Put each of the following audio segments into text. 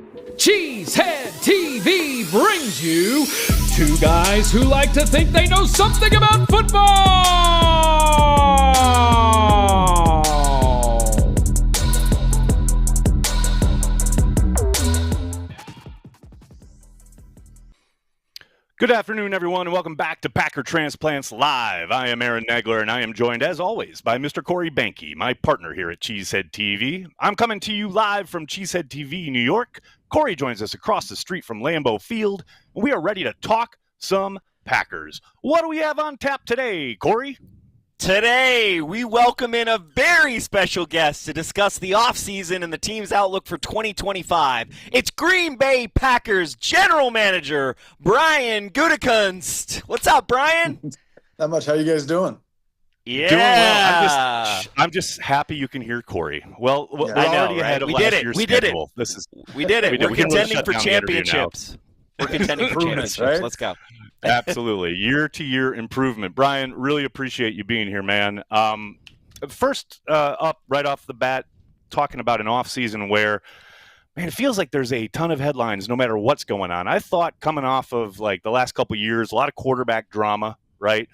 Cheesehead TV brings you two guys who like to think they know something about football. Good afternoon, everyone, and welcome back to Packer Transplants Live. I am Aaron Nagler, and I am joined, as always, by Mr. Corey Behnke, my partner here at Cheesehead TV. I'm coming to you live from Cheesehead TV, New York. Corey joins us across the street from Lambeau Field, and we are ready to talk some Packers. What do we have on tap today, Corey? Today, we welcome in a very special guest to discuss the offseason and the team's outlook for 2025. It's Green Bay Packers General Manager, Brian Gutekunst. What's up, Brian? Not much. How you guys doing? Yeah. Doing well. I'm just happy you can hear Corey. Well, Yeah. we're I know, already ahead right? of We did last it. year's We did it. schedule. We did it. We did. We're We can really contending shut for down the interview now. championships. We're contending for Improvements, championships. right? Let's go. Absolutely. Year-to-year improvement. Brian, really appreciate you being here, man. First up, right off the bat, talking about an offseason where, man, it feels like there's a ton of headlines no matter what's going on. I thought coming off of, like, the last couple of years, a lot of quarterback drama, right?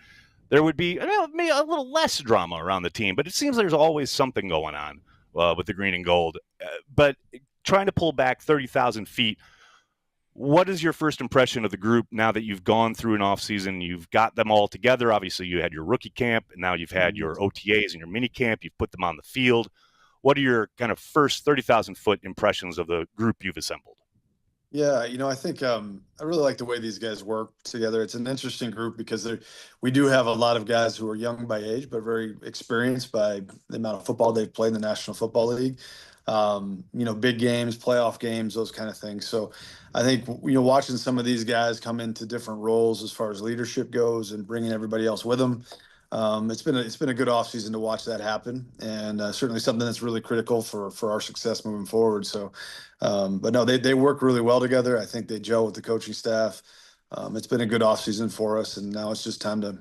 There would be maybe a little less drama around the team, but it seems there's always something going on with the green and gold. But trying to pull back 30,000 feet, what is your first impression of the group now that you've gone through an offseason? You've got them all together. Obviously, you had your rookie camp, and now you've had your OTAs and your mini camp. You've put them on the field. What are your kind of first 30,000-foot impressions of the group you've assembled? Yeah, I think I really like the way these guys work together. It's an interesting group because we do have a lot of guys who are young by age, but very experienced by the amount of football they've played in the National Football League. Big games, playoff games, those kind of things. So I think, watching some of these guys come into different roles as far as leadership goes and bringing everybody else with them, it's been a good offseason to watch that happen, and certainly something that's really critical for our success moving forward. So, but no, they work really well together. I think they gel with the coaching staff. It's been a good offseason for us, and now it's just time to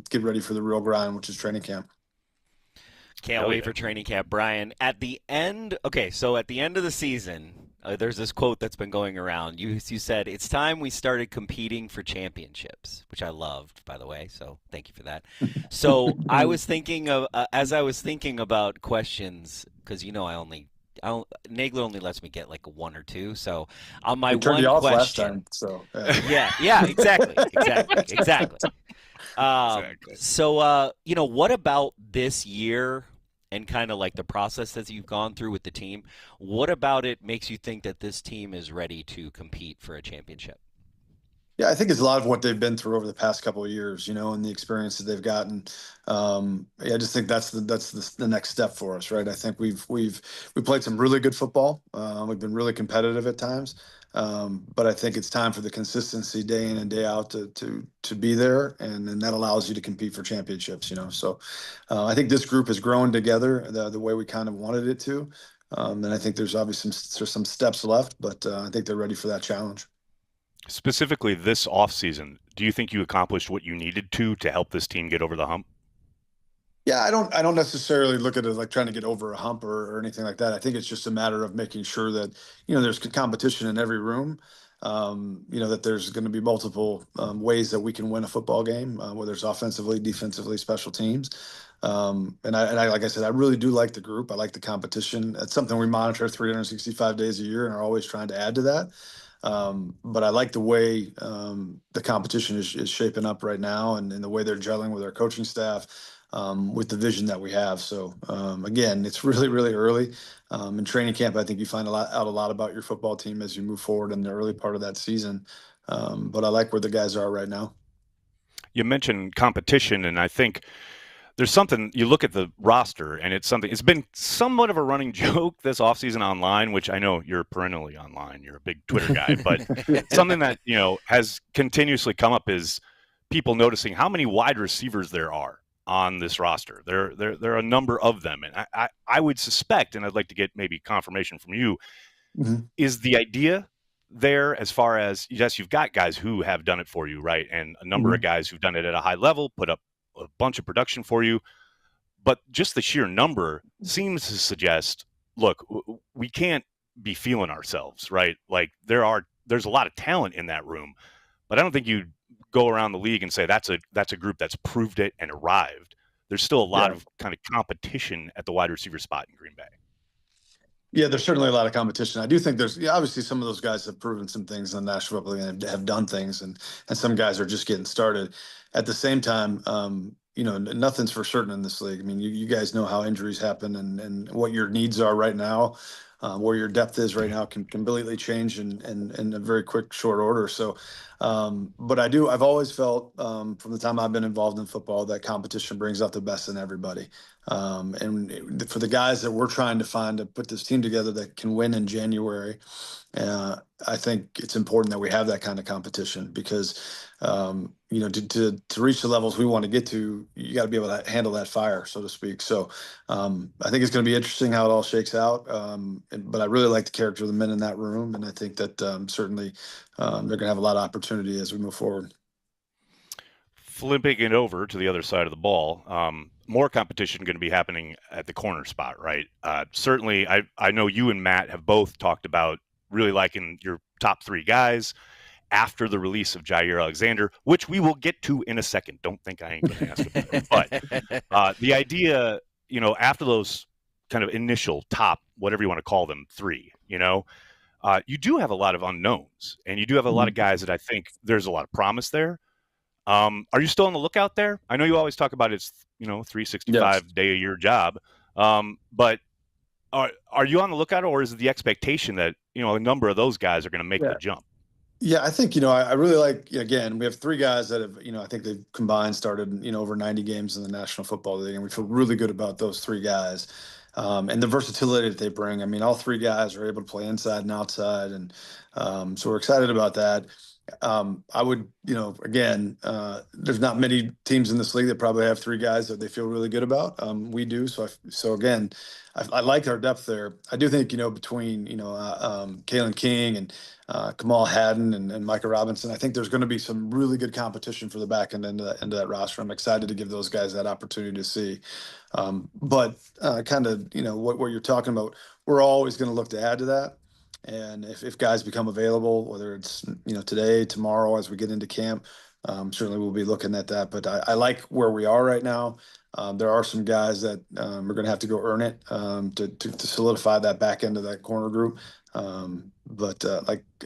get ready for the real grind, which is training camp. Can't wait for training camp, Brian. At the end of the season, there's this quote that's been going around. You said, it's time we started competing for championships, which I loved, by the way, so thank you for that. So I was thinking of, as I was thinking about questions, because Nagler only lets me get like one or two, so on my turned one you off question. last time, so Yeah, exactly. So, what about this year and kind of like the process that you've gone through with the team? What about it makes you think that this team is ready to compete for a championship? Yeah, I think it's a lot of what they've been through over the past couple of years, and the experience that they've gotten. I just think that's the next step for us, right? I think we've played some really good football. We've been really competitive at times, but I think it's time for the consistency day in and day out to be there, and then that allows you to compete for championships. So I think this group has grown together the way we kind of wanted it to, and I think there's obviously some steps left, but I think they're ready for that challenge. Specifically this offseason, do you think you accomplished what you needed to help this team get over the hump? Yeah, I don't necessarily look at it like trying to get over a hump or anything like that. I think it's just a matter of making sure that, there's competition in every room, that there's going to be multiple ways that we can win a football game, whether it's offensively, defensively, special teams. And I, like I said, I really do like the group. I like the competition. It's something we monitor 365 days a year and are always trying to add to that. But I like the way the competition is shaping up right now, and the way they're gelling with our coaching staff, with the vision that we have. So again, it's really, really early in training camp. I think you find out a lot about your football team as you move forward in the early part of that season. But I like where the guys are right now. You mentioned competition, and I think there's something, you look at the roster, and it's been somewhat of a running joke this offseason online, which I know you're perennially online. You're a big Twitter guy, but something that, has continuously come up is people noticing how many wide receivers there are on this roster. There are a number of them. And I would suspect, and I'd like to get maybe confirmation from you, is the idea there as far as, yes, you've got guys who have done it for you, right? And a number of guys who've done it at a high level, put up a bunch of production for you, but just the sheer number seems to suggest, look, we can't be feeling ourselves, right? Like there's a lot of talent in that room, but I don't think you go around the league and say that's a group that's proved it and arrived. There's still a lot of kind of competition at the wide receiver spot in Green Bay. Yeah, there's certainly a lot of competition. I do think there's obviously some of those guys have proven some things in the National Football League and have done things, and some guys are just getting started. At the same time, nothing's for certain in this league. I mean, you guys know how injuries happen and what your needs are right now, where your depth is right now can completely change in a very quick, short order. So, but I've always felt from the time I've been involved in football that competition brings out the best in everybody. And for the guys that we're trying to find to put this team together that can win in January, I think it's important that we have that kind of competition because, to reach the levels we want to get to, you got to be able to handle that fire, so to speak. So I think it's going to be interesting how it all shakes out. But I really like the character of the men in that room. And I think that certainly they're going to have a lot of opportunity as we move forward. Flipping it over to the other side of the ball, more competition going to be happening at the corner spot, right? Certainly, I know you and Matt have both talked about really liking your top three guys after the release of Jaire Alexander, which we will get to in a second. Don't think I ain't going to ask about it. But the idea, after those kind of initial top, whatever you want to call them, three, you do have a lot of unknowns, and you do have a lot of guys that I think there's a lot of promise there. Are you still on the lookout there? I know you always talk about it's 365 day a year job, but are you on the lookout, or is it the expectation that a number of those guys are going to make the jump? Yeah, I think I really like. Again, we have three guys that have I think they've combined started over 90 games in the National Football League, and we feel really good about those three guys. And the versatility that they bring. I mean, all three guys are able to play inside and outside, and so we're excited about that. I would, again, there's not many teams in this league that probably have three guys that they feel really good about. We do. So again, I like our depth there. I do think, between, Kalen King and Kamal Haddon and Micah Robinson, I think there's going to be some really good competition for the back end of that roster. I'm excited to give those guys that opportunity to see. But kind of, what you're talking about, we're always going to look to add to that. And if guys become available, whether it's today, tomorrow, as we get into camp, certainly we'll be looking at that. But I like where we are right now. There are some guys that are going to have to go earn it to solidify that back end of that corner group. But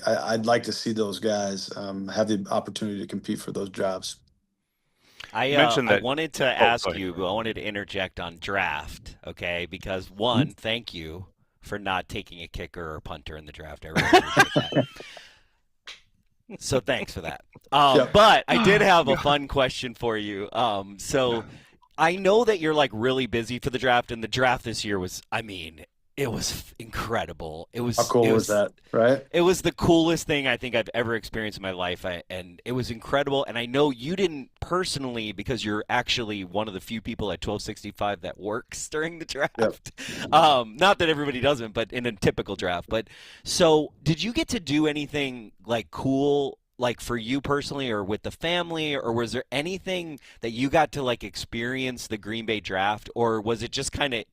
I'd like to see those guys have the opportunity to compete for those jobs. I wanted to ask you, I wanted to interject on draft, okay? Because one, thank you for not taking a kicker or punter in the draft. I really appreciate that. So thanks for that. But I did have a fun question for you. So I know that you're really busy for the draft, and the draft this year was, it was incredible. How cool was that, right? It was the coolest thing I think I've ever experienced in my life, and it was incredible. And I know you didn't personally, because you're actually one of the few people at 1265 that works during the draft. Yep. Not that everybody doesn't, but in a typical draft. But so, did you get to do anything cool, for you personally, or with the family, or was there anything that you got to experience the Green Bay draft, or was it just kind of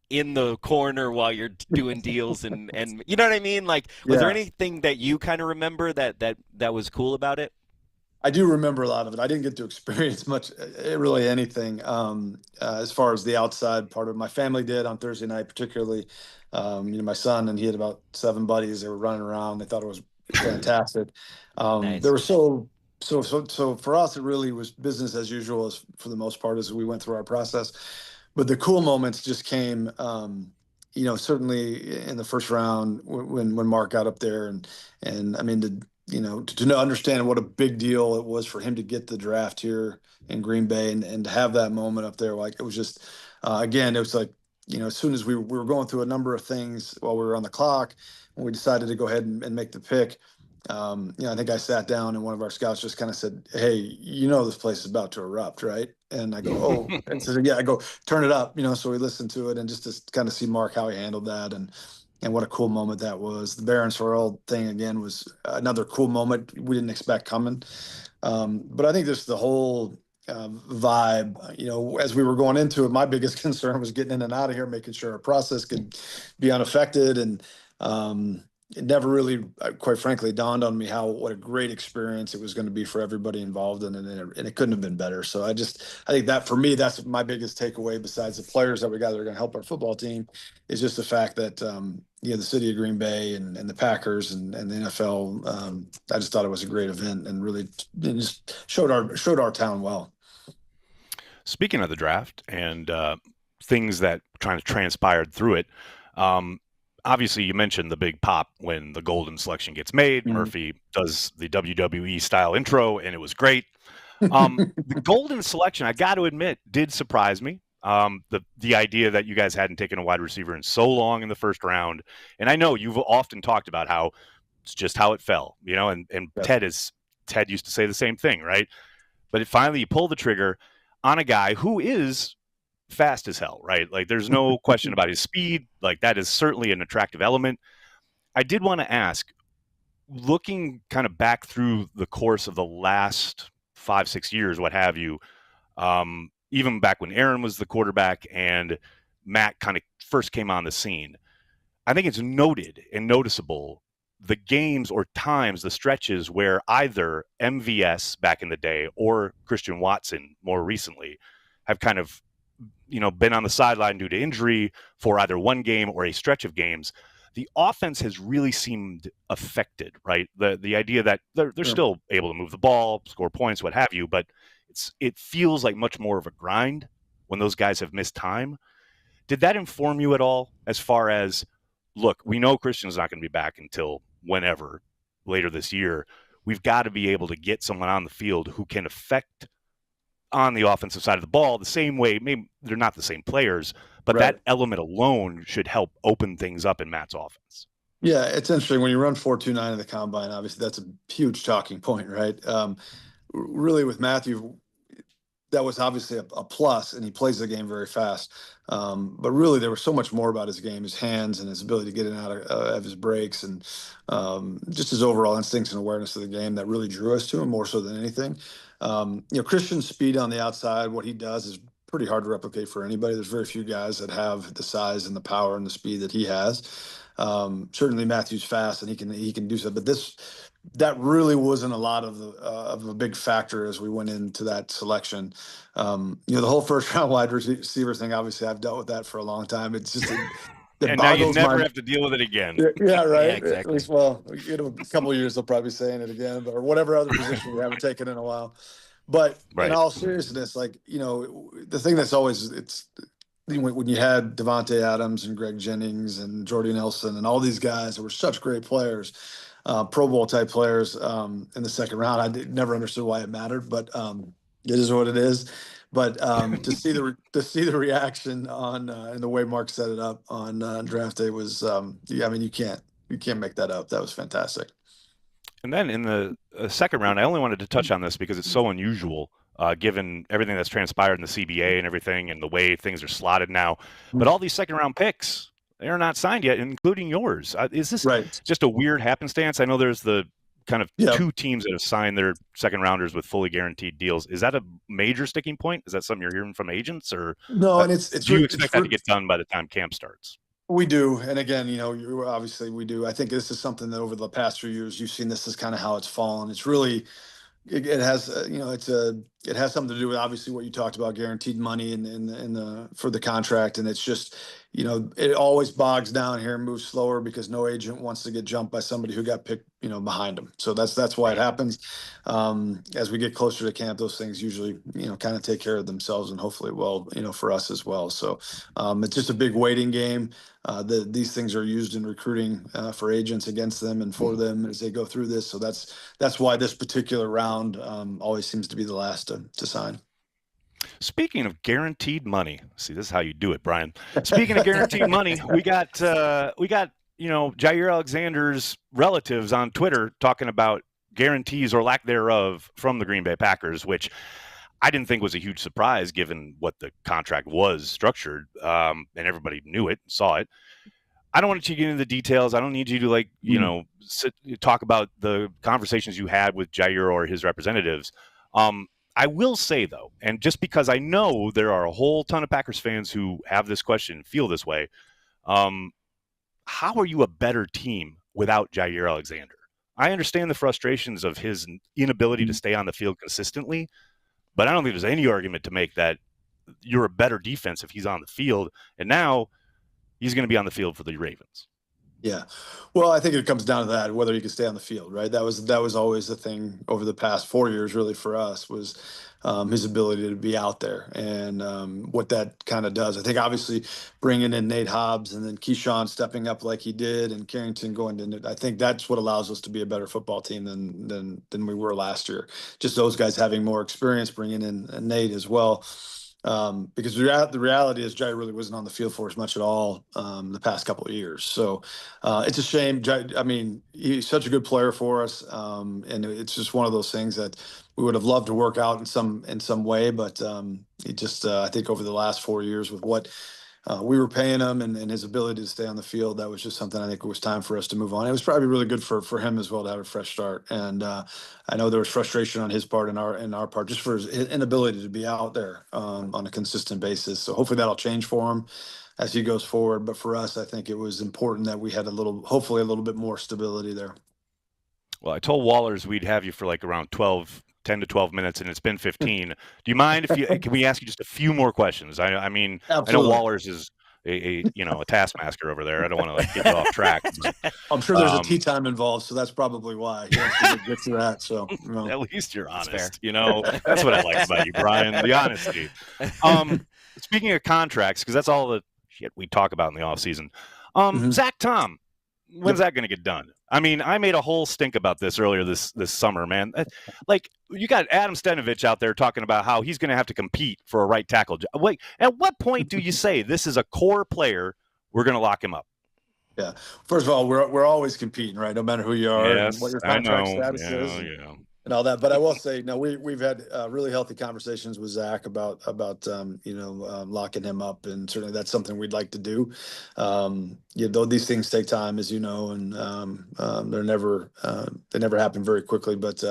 in the corner while you're doing deals and you know what I mean? Was there anything that you kind of remember that was cool about it? I do remember a lot of it. I didn't get to experience much, really anything, as far as the outside part of it. My family did on Thursday night, particularly. My son, and he had about 7 buddies. They were running around. They thought it was fantastic. Nice. They were so for us, it really was business as usual for the most part as we went through our process. But the cool moments just came, certainly in the first round when Mark got up there, and I mean, to understand what a big deal it was for him to get the draft here in Green Bay and to have that moment up there, it was just, again, it was as soon as we were going through a number of things while we were on the clock, when we decided to go ahead and make the pick. I think I sat down and one of our scouts just kind of said, "Hey, this place is about to erupt, right?" And I go, "Oh," and so yeah, I go, "Turn it up," So we listened to it and just to kind of see Mark how he handled that and what a cool moment that was. The Barron Sorrell thing again was another cool moment we didn't expect coming. But I think just the whole vibe, as we were going into it, my biggest concern was getting in and out of here, making sure our process could be unaffected. And It never really, quite frankly, dawned on me what a great experience it was going to be for everybody involved in it, and it couldn't have been better. So I think that for me, that's my biggest takeaway. Besides the players that we got that are going to help our football team, is just the fact that the city of Green Bay and the Packers and the NFL. I just thought it was a great event and really just showed our town well. Speaking of the draft and things that kind of transpired through it. Obviously, you mentioned the big pop when the golden selection gets made. Mm-hmm. Murphy does the WWE style intro, and it was great. The golden selection, I got to admit, did surprise me. The idea that you guys hadn't taken a wide receiver in so long in the first round, and I know you've often talked about how it's just how it fell, and yeah. Ted used to say the same thing, right? But finally, you pull the trigger on a guy who is fast as hell, right? Like there's no question about his speed. Like that is certainly an attractive element. I did want to ask, looking kind of back through the course of the last 5-6 years, what have you, even back when Aaron was the quarterback and Matt kind of first came on the scene, I think it's noted and noticeable the games or times, the stretches where either MVS back in the day or Christian Watson more recently have kind of been on the sideline due to injury for either one game or a stretch of games. The offense has really seemed affected, right? The idea that they're sure. still able to move the ball, score points, what have you, but it feels like much more of a grind when those guys have missed time. Did that inform you at all as far as, look, we know Christian's not going to be back until whenever later this year. We've got to be able to get someone on the field who can affect on the offensive side of the ball the same way. Maybe they're not the same players, but right. that element alone should help open things up in Matt's offense. Yeah, it's interesting when you run 4.29 in the combine. Obviously, that's a huge talking point, right? Really, with Matthew, that was obviously a plus, and he plays the game very fast. But really, there was so much more about his game, his hands and his ability to get in and out of his breaks, and just his overall instincts and awareness of the game that really drew us to him more so than anything. Christian's speed on the outside, what he does is pretty hard to replicate for anybody. There's very few guys that have the size and the power and the speed that he has. Certainly Matthew's fast and he can do so, but that really wasn't a lot of a big factor as we went into that selection. The whole first round wide receiver thing, obviously I've dealt with that for a long time. It's just and now you never have to deal with it again. Yeah, right. Yeah, exactly. At least, a couple of years they'll probably be saying it again, or whatever other position we haven't taken in a while. But right. In all seriousness, the thing that's always when you had Devontae Adams and Greg Jennings and Jordy Nelson and all these guys that were such great players, Pro Bowl type players in the second round, I never understood why it mattered, but it is what it is. But to see the reaction on and the way Mark set it up on draft day was, you can't make that up. That was fantastic. And then in the second round, I only wanted to touch on this because it's so unusual, given everything that's transpired in the CBA and everything and the way things are slotted now. But all these second round picks, they're not signed yet, including yours. Is this right. just a weird happenstance? I know there's the kind of two teams that have signed their second rounders with fully guaranteed deals. Is that a major sticking point? Is that something you're hearing from agents, or no? And do you expect that to get done by the time camp starts? We do. And again, obviously we do. I think this is something that over the past few years, you've seen this is kind of how it's fallen. It's really, it has, it has something to do with obviously what you talked about, guaranteed money for the contract. And it's just, it always bogs down here and moves slower because no agent wants to get jumped by somebody who got picked, behind them. So that's why it happens. As we get closer to camp, those things usually, kind of take care of themselves, and hopefully will, for us as well. So it's just a big waiting game. These things are used in recruiting for agents against them and for them as they go through this. So that's why this particular round always seems to be the last to sign. Speaking of guaranteed money, see, this is how you do it, Brian. Speaking of guaranteed money, we got Jaire Alexander's relatives on Twitter talking about guarantees or lack thereof from the Green Bay Packers, which I didn't think was a huge surprise given what the contract was structured, and everybody knew it, saw it. I don't want you to get into the details. I don't need you to talk about the conversations you had with Jaire or his representatives. I will say, though, and just because I know there are a whole ton of Packers fans who have this question, feel this way, how are you a better team without Jaire Alexander? I understand the frustrations of his inability to stay on the field consistently, but I don't think there's any argument to make that you're a better defense if he's on the field. And now he's going to be on the field for the Ravens. Yeah. Well, I think it comes down to that, whether he can stay on the field, right? That was always the thing over the past 4 years, really, for us, was his ability to be out there and what that kind of does. I think obviously bringing in Nate Hobbs and then Keyshawn stepping up like he did and Carrington going to, I think that's what allows us to be a better football team than we were last year. Just those guys having more experience, bringing in Nate as well. Because the reality is Jaire really wasn't on the field for us much at all the past couple of years. So it's a shame. I mean, he's such a good player for us, and it's just one of those things that we would have loved to work out in some way. But he just, I think, over the last 4 years with what we were paying him and his ability to stay on the field, that was just something I think it was time for us to move on. It was probably really good for him as well to have a fresh start. And I know there was frustration on his part and our part just for his inability to be out there on a consistent basis. So hopefully that'll change for him as he goes forward. But for us, I think it was important that we had hopefully a little bit more stability there. Well, I told Wallers we'd have you for like around 10 to 12 minutes, and it's been 15. Do you mind can we ask you just a few more questions? I mean, Absolutely. I know Wallers is a taskmaster over there. I don't want to get you off track. But, I'm sure there's a tea time involved, so that's probably why he wants to get to that. So at least you're honest. That's what I like about you, Brian, the honesty. Speaking of contracts, because that's all the shit we talk about in the offseason. Zack Tom, when's that going to get done? I mean, I made a whole stink about this earlier this summer, man. Like, you got Adam Stenovich out there talking about how he's going to have to compete for a right tackle. Like, at what point do you say this is a core player, we're going to lock him up? Yeah. First of all, we're always competing, right? No matter who you are and what your contract status is. And all that. But I will say, no, we've had really healthy conversations with Zack about locking him up, and certainly that's something we'd like to do. Though these things take time, as you know, and they never happen very quickly. But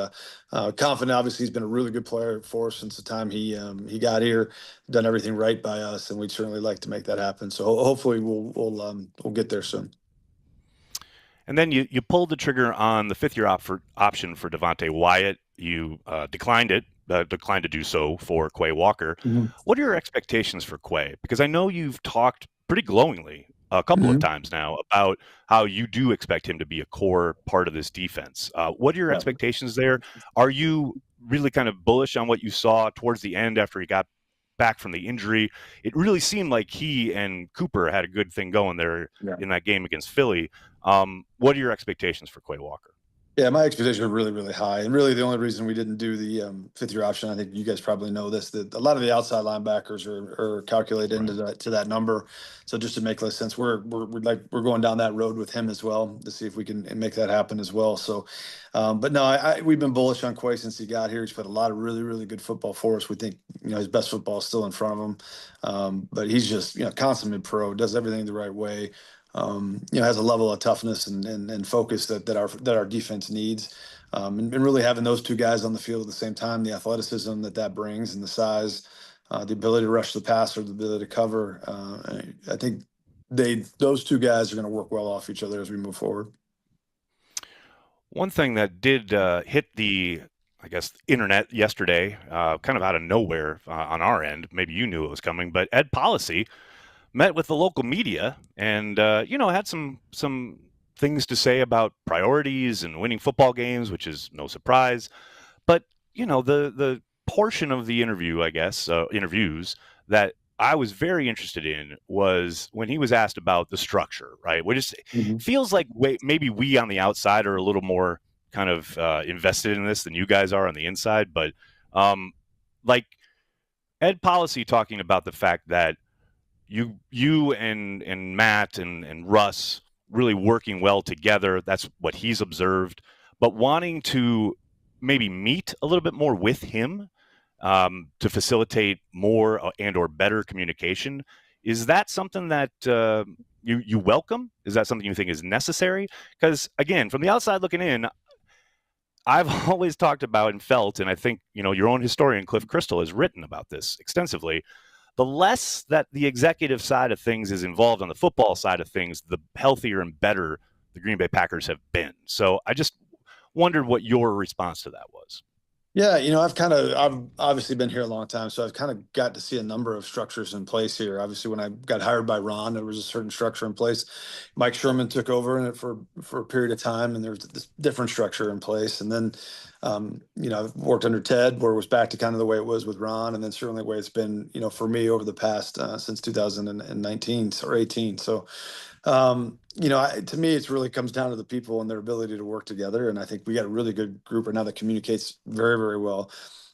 confident, obviously, he's been a really good player for us since the time he got here, done everything right by us, and we'd certainly like to make that happen. So hopefully we'll get there soon. And then you pulled the trigger on the fifth-year option for Devonte Wyatt. You declined to do so for Quay Walker. Mm-hmm. What are your expectations for Quay? Because I know you've talked pretty glowingly a couple of times now about how you do expect him to be a core part of this defense. What are your expectations there? Are you really kind of bullish on what you saw towards the end after he got back from the injury? It really seemed like he and Cooper had a good thing going there in that game against Philly. What are your expectations for Quay Walker? Yeah, my expectations are really, really high. And really the only reason we didn't do the fifth-year option, I think you guys probably know this, that a lot of the outside linebackers are calculated into that number. So just to make less sense, we're going down that road with him as well to see if we can make that happen as well. So, but no, we've been bullish on Quay since he got here. He's played a lot of really, really good football for us. We think, his best football is still in front of him. But he's just, consummate pro, does everything the right way. Has a level of toughness and focus that our defense needs, and really having those two guys on the field at the same time, the athleticism that brings and the size, the ability to rush the passer, the ability to cover. I think those two guys are going to work well off each other as we move forward. One thing that did hit the internet yesterday, kind of out of nowhere on our end, maybe you knew it was coming, but Ed Policy met with the local media and, had some things to say about priorities and winning football games, which is no surprise. But, the portion of the interview, interviews that I was very interested in was when he was asked about the structure, right? Which feels like maybe we on the outside are a little more kind of invested in this than you guys are on the inside. But like Ed Policy talking about the fact that you and Matt and Russ really working well together. That's what he's observed. But wanting to maybe meet a little bit more with him to facilitate more and or better communication. Is that something that you welcome? Is that something you think is necessary? Because, again, from the outside looking in, I've always talked about and felt, and I think, your own historian, Cliff Crystal, has written about this extensively, the less that the executive side of things is involved on the football side of things, the healthier and better the Green Bay Packers have been. So I just wondered what your response to that was. Yeah, I've obviously been here a long time, so I've kind of got to see a number of structures in place here. Obviously, when I got hired by Ron, there was a certain structure in place. Mike Sherman took over in it for a period of time, and there was this different structure in place. And then, I've worked under Ted, where it was back to kind of the way it was with Ron, and then certainly the way it's been, for me over the past since 2019 or 18. So. To me, it really comes down to the people and their ability to work together. And I think we got a really good group right now that communicates very, very well.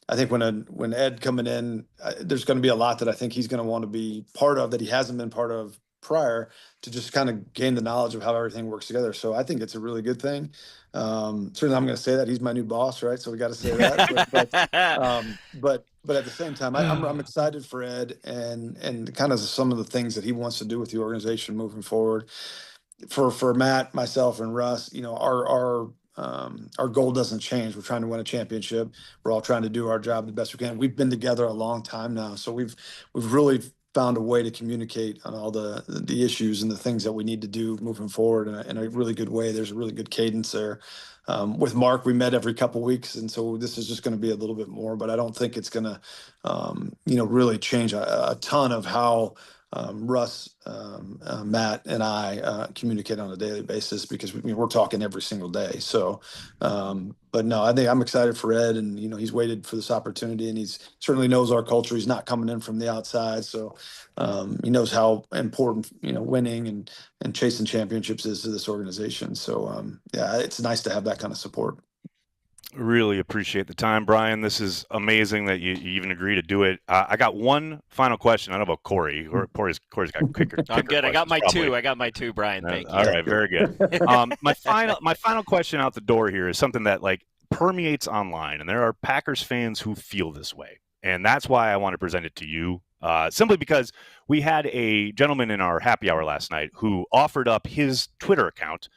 I think when Ed coming in, there's going to be a lot that I think he's going to want to be part of that he hasn't been part of prior, to just kind of gain the knowledge of how everything works together. So I think it's a really good thing. Certainly, I'm going to say that he's my new boss, right? So we got to say that. But at the same time, I'm excited for Ed and kind of some of the things that he wants to do with the organization moving forward. For Matt, myself, and Russ, our goal doesn't change. We're trying to win a championship. We're all trying to do our job the best we can. We've been together a long time now, so we've really found a way to communicate on all the issues and the things that we need to do moving forward in a really good way. There's a really good cadence there. With Mark, we met every couple weeks, and so this is just going to be a little bit more. But I don't think it's going to, really change a ton of how Russ, Matt, and I communicate on a daily basis, because we're talking every single day. So, but no, I think I'm excited for Ed, and he's waited for this opportunity, and he's certainly knows our culture. He's not coming in from the outside, so he knows how important winning and chasing championships is to this organization. So yeah, it's nice to have that kind of support. Really appreciate the time, Brian. This is amazing that you even agree to do it. I got one final question. I don't know about Corey. Corey's got kicker. I'm good. I got my probably. two. I got my two, Brian. Thank you. All right, very good. My final question out the door here is something that permeates online, and there are Packers fans who feel this way, and that's why I want to present it to you. Simply because we had a gentleman in our happy hour last night who offered up his Twitter account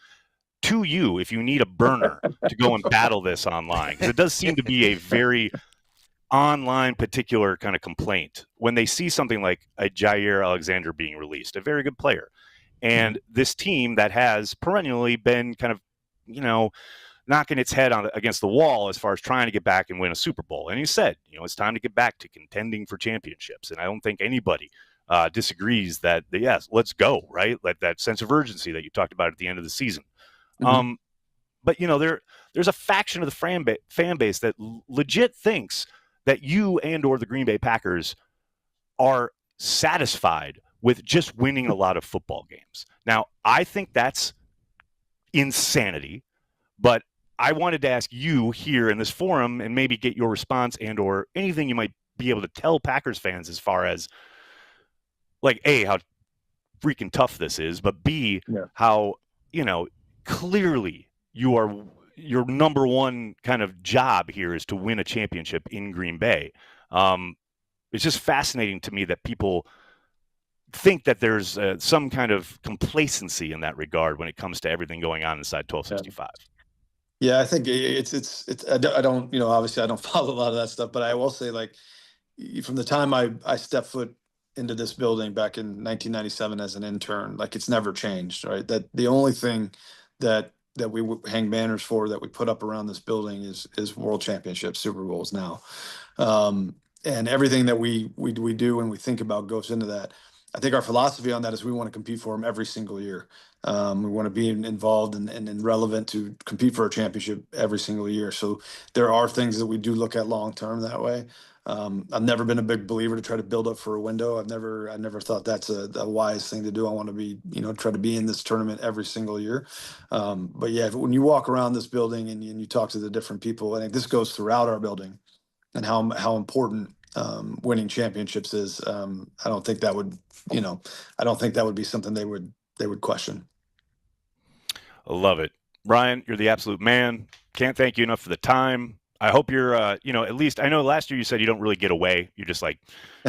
to you if you need a burner to go and battle this online, because it does seem to be a very online particular kind of complaint when they see something like a Jaire Alexander being released, a very good player, and this team that has perennially been kind of knocking its head against the wall as far as trying to get back and win a Super Bowl. And he said it's time to get back to contending for championships, and I don't think anybody disagrees that yes, let's go, right? Like that sense of urgency that you talked about at the end of the season. Mm-hmm. But there's a faction of the fan base that legit thinks that you and or the Green Bay Packers are satisfied with just winning a lot of football games. Now, I think that's insanity, but I wanted to ask you here in this forum and maybe get your response and or anything you might be able to tell Packers fans as far as A, how freaking tough this is, but B, how clearly your number one kind of job here is to win a championship in Green Bay. It's just fascinating to me that people think that there's some kind of complacency in that regard when it comes to everything going on inside 1265. Yeah, I think it's I don't obviously I don't follow a lot of that stuff, but I will say from the time I stepped foot into this building back in 1997 as an intern, it's never changed, right? That the only thing that we hang banners for, that we put up around this building is world championships, Super Bowls now. And everything that we do and we think about goes into that. I think our philosophy on that is we want to compete for them every single year. We want to be involved and relevant to compete for a championship every single year. So there are things that we do look at long term that way. I've never been a big believer to try to build up for a window. I never thought that's a wise thing to do. I want to be, try to be in this tournament every single year. But yeah, when you walk around this building and you talk to the different people, I think this goes throughout our building, and how important winning championships is. I don't think that would, be something they would question. I love it. Brian, you're the absolute man. Can't thank you enough for the time. I hope you're, at least I know last year you said you don't really get away. You just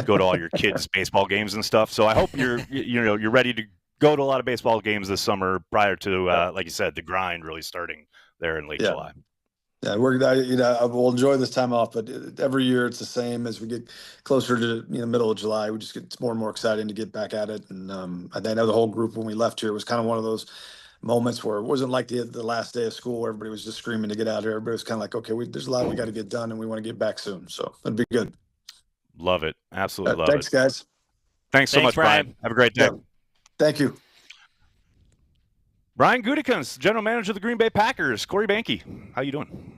go to all your kids' baseball games and stuff. So I hope you're ready to go to a lot of baseball games this summer prior to, like you said, the grind really starting there in late July. Yeah, I will enjoy this time off, but every year it's the same. As we get closer to middle of July, it's more and more exciting to get back at it. And I know the whole group when we left here was kind of one of those moments where it wasn't like the last day of school where everybody was just screaming to get out of here. Everybody was kind of like, okay, there's a lot we got to get done, and we want to get back soon. So it'd be good. Love it, absolutely love thanks, it. Guys. Thanks so much, Brian. Have a great day. Yeah. Thank you. Brian Gutekunst, general manager of the Green Bay Packers. Corey Behnke, how you doing?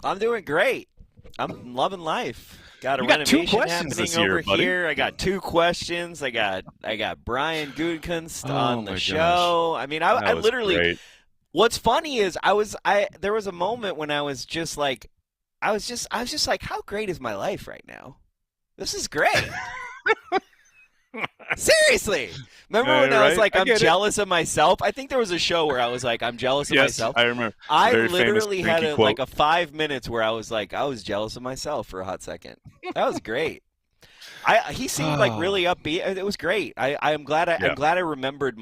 I'm doing great. I'm loving life. Got a You got renovation 2 questions happening this year, over buddy. here. I got 2 questions. I got Brian Gutekunst on the show. Gosh. I mean, I literally. Great. What's funny is there was a moment when I was just like, I was just like, how great is my life right now? This is great. Seriously. Remember when I was like, I'm jealous of myself? I think there was a show where I was like, I'm jealous of myself. I remember. I literally had like a 5 minutes where I was like, I was jealous of myself for a hot second. That was great. He seemed like really upbeat. It was great. I'm glad I remembered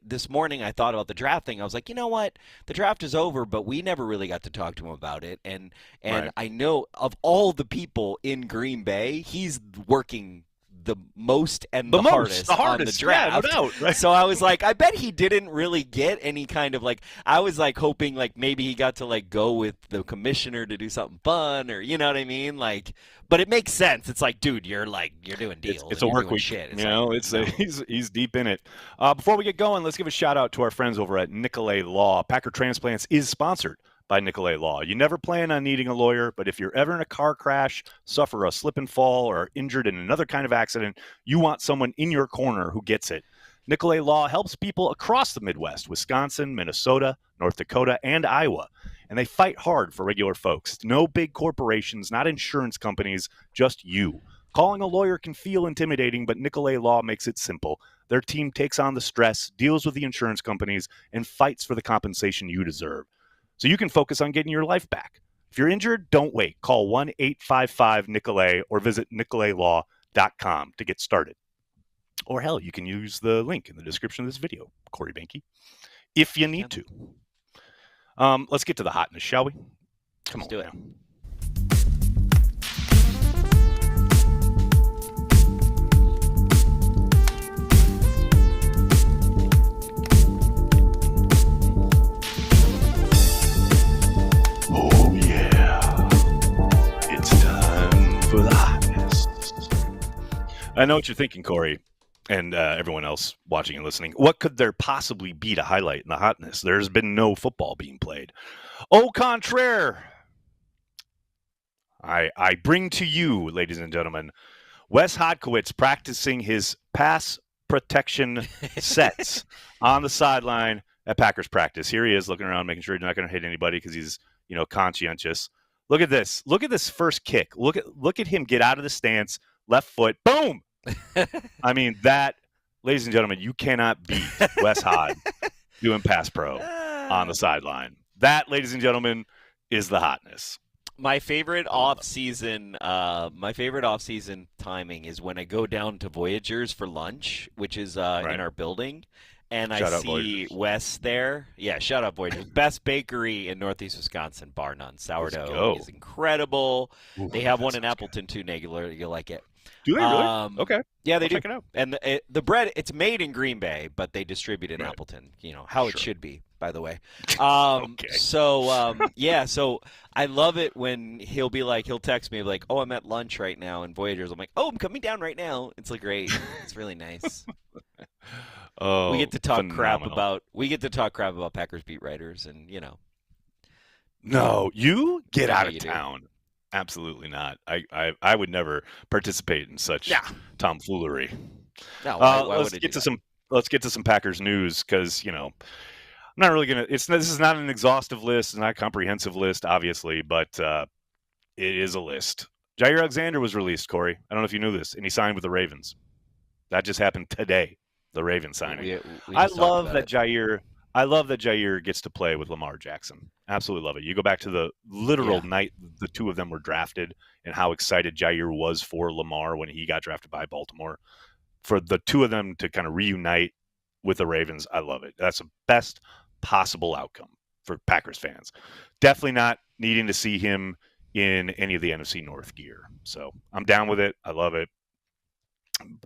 this morning I thought about the draft thing. I was like, you know what? The draft is over, but we never really got to talk to him about it. And Right. I know of all the people in Green Bay, he's working the most and the hardest on the draft. Yeah, no doubt, right? So I was like, I bet he didn't really get any kind of like, I was like hoping like maybe he got to like go with the commissioner to do something fun, or you know what I mean? Like, but it makes sense. It's like, dude, you're doing deals. It's a work week. Shit. He's deep in it. Before we get going, let's give a shout out to our friends over at Nicolay Law. Packer Transplants is sponsored by Nicolay Law. You never plan on needing a lawyer, but if you're ever in a car crash, suffer a slip and fall, or are injured in another kind of accident, you want someone in your corner who gets it. Nicolay Law helps people across the Midwest, Wisconsin, Minnesota, North Dakota, and Iowa. And they fight hard for regular folks. No big corporations, not insurance companies, just you. Calling a lawyer can feel intimidating, but Nicolay Law makes it simple. Their team takes on the stress, deals with the insurance companies, and fights for the compensation you deserve. So you can focus on getting your life back. If you're injured, don't wait. Call 1-855-NICOLAY or visit nicolaylaw.com to get started. Or hell, you can use the link in the description of this video, Corey Behnke, if you need to. Let's get to the hotness, shall we? Let's do it. Now. Oh, yeah. It's time for the hotness. I know what you're thinking, Corey, and everyone else watching and listening. What could there possibly be to highlight in the hotness? There's been no football being played. Au contraire, I bring to you, ladies and gentlemen, Wes Hodkiewicz practicing his pass protection sets on the sideline at Packers practice. Here he is looking around, making sure he's not going to hit anybody because he's, conscientious. Look at this. Look at this first kick. Look at him get out of the stance, left foot, boom. I mean, that, ladies and gentlemen, you cannot beat Wes Hod doing pass pro on the sideline. That, ladies and gentlemen, is the hotness. My favorite off-season timing is when I go down to Voyagers for lunch, which is in our building, and I see Wes there. Yeah, shout out Voyagers. Best bakery in Northeast Wisconsin, bar none. Sourdough is incredible. Ooh, they have one in Appleton too, Nagler. You'll like it. Do they really? Okay. Yeah, they do. Check it out. And the bread, it's made in Green Bay, but they distribute it in Appleton. How it should be, by the way. Okay. So I love it when he'll text me like, oh, I'm at lunch right now in Voyagers. I'm like, oh, I'm coming down right now. It's like great. It's really nice. Oh, we get to talk phenomenal. crap about Packers beat writers, and No, you get out of town. Absolutely not. I would never participate in such tomfoolery. No, let's get to some Packers news because I'm not really gonna. This is not an exhaustive list. It's not a comprehensive list, obviously, but it is a list. Jaire Alexander was released, Corey. I don't know if you knew this, and he signed with the Ravens. That just happened today. The Ravens signing. I love that Jaire gets to play with Lamar Jackson. Absolutely love it. You go back to the literal night the two of them were drafted and how excited Jaire was for Lamar when he got drafted by Baltimore. For the two of them to kind of reunite with the Ravens, I love it. That's the best possible outcome for Packers fans. Definitely not needing to see him in any of the NFC North gear. So I'm down with it. I love it.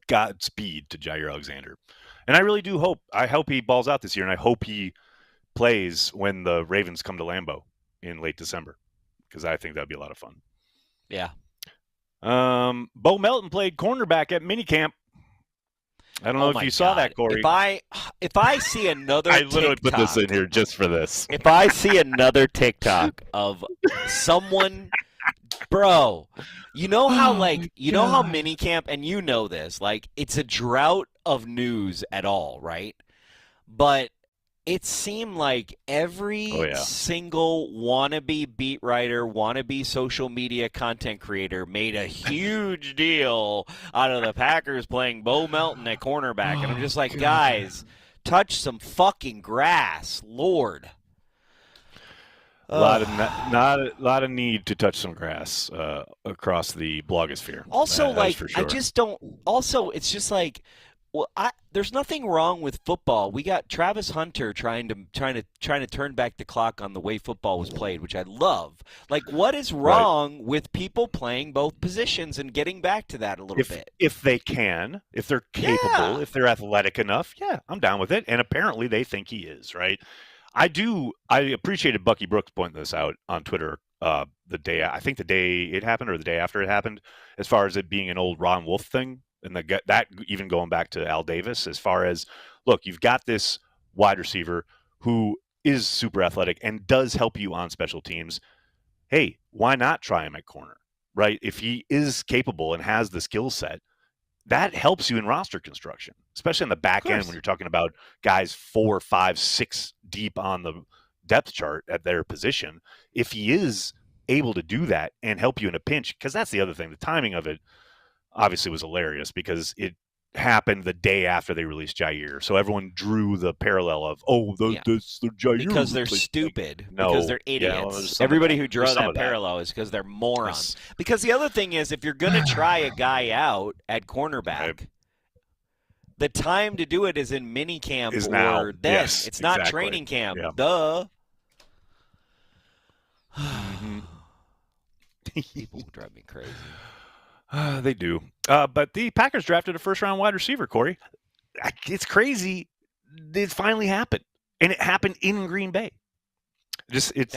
Godspeed to Jaire Alexander. And I really do hope he balls out this year, and I hope he plays when the Ravens come to Lambeau in late December, because I think that'd be a lot of fun. Yeah. Bo Melton played cornerback at minicamp. I don't know if you saw that, Corey. If I see another I literally TikTok, put this in here just for this. If I see another TikTok of someone, bro, you know how how minicamp, and you know this, like, it's a drought of news at all, right? But it seemed like every single wannabe beat writer, wannabe social media content creator made a huge deal out of the Packers playing Bo Melton at cornerback. And I'm just like, guys, touch some fucking grass, Lord. A lot of need to touch some grass across the blogosphere. Also, for sure. I just don't. Also, it's just like, well, there's nothing wrong with football. We got Travis Hunter trying to turn back the clock on the way football was played, which I love. Like, what is wrong with people playing both positions and getting back to that a little bit? If they can, if they're capable, if they're athletic enough, I'm down with it. And apparently they think he is, right? I appreciated Bucky Brooks pointing this out on Twitter the day it happened or the day after it happened, as far as it being an old Ron Wolf thing. And that even going back to Al Davis, as far as, look, you've got this wide receiver who is super athletic and does help you on special teams. Hey, why not try him at corner, right? If he is capable and has the skill set, that helps you in roster construction, especially on the back end when you're talking about guys 4, 5, 6 deep on the depth chart at their position. If he is able to do that and help you in a pinch, because that's the other thing, the timing of it obviously was hilarious because it happened the day after they released Jaire. So everyone drew the parallel of, the Jaire. Because they're stupid. No. Because they're idiots. Everybody who drew that parallel is because they're morons. Because the other thing is, if you're going to try a guy out at cornerback, the time to do it is in minicamp is or now. then. Yes, it's not training camp. Yeah. Duh. People drive me crazy. They do. But the Packers drafted a first-round wide receiver, Corey. It's crazy. It finally happened. And it happened in Green Bay. This is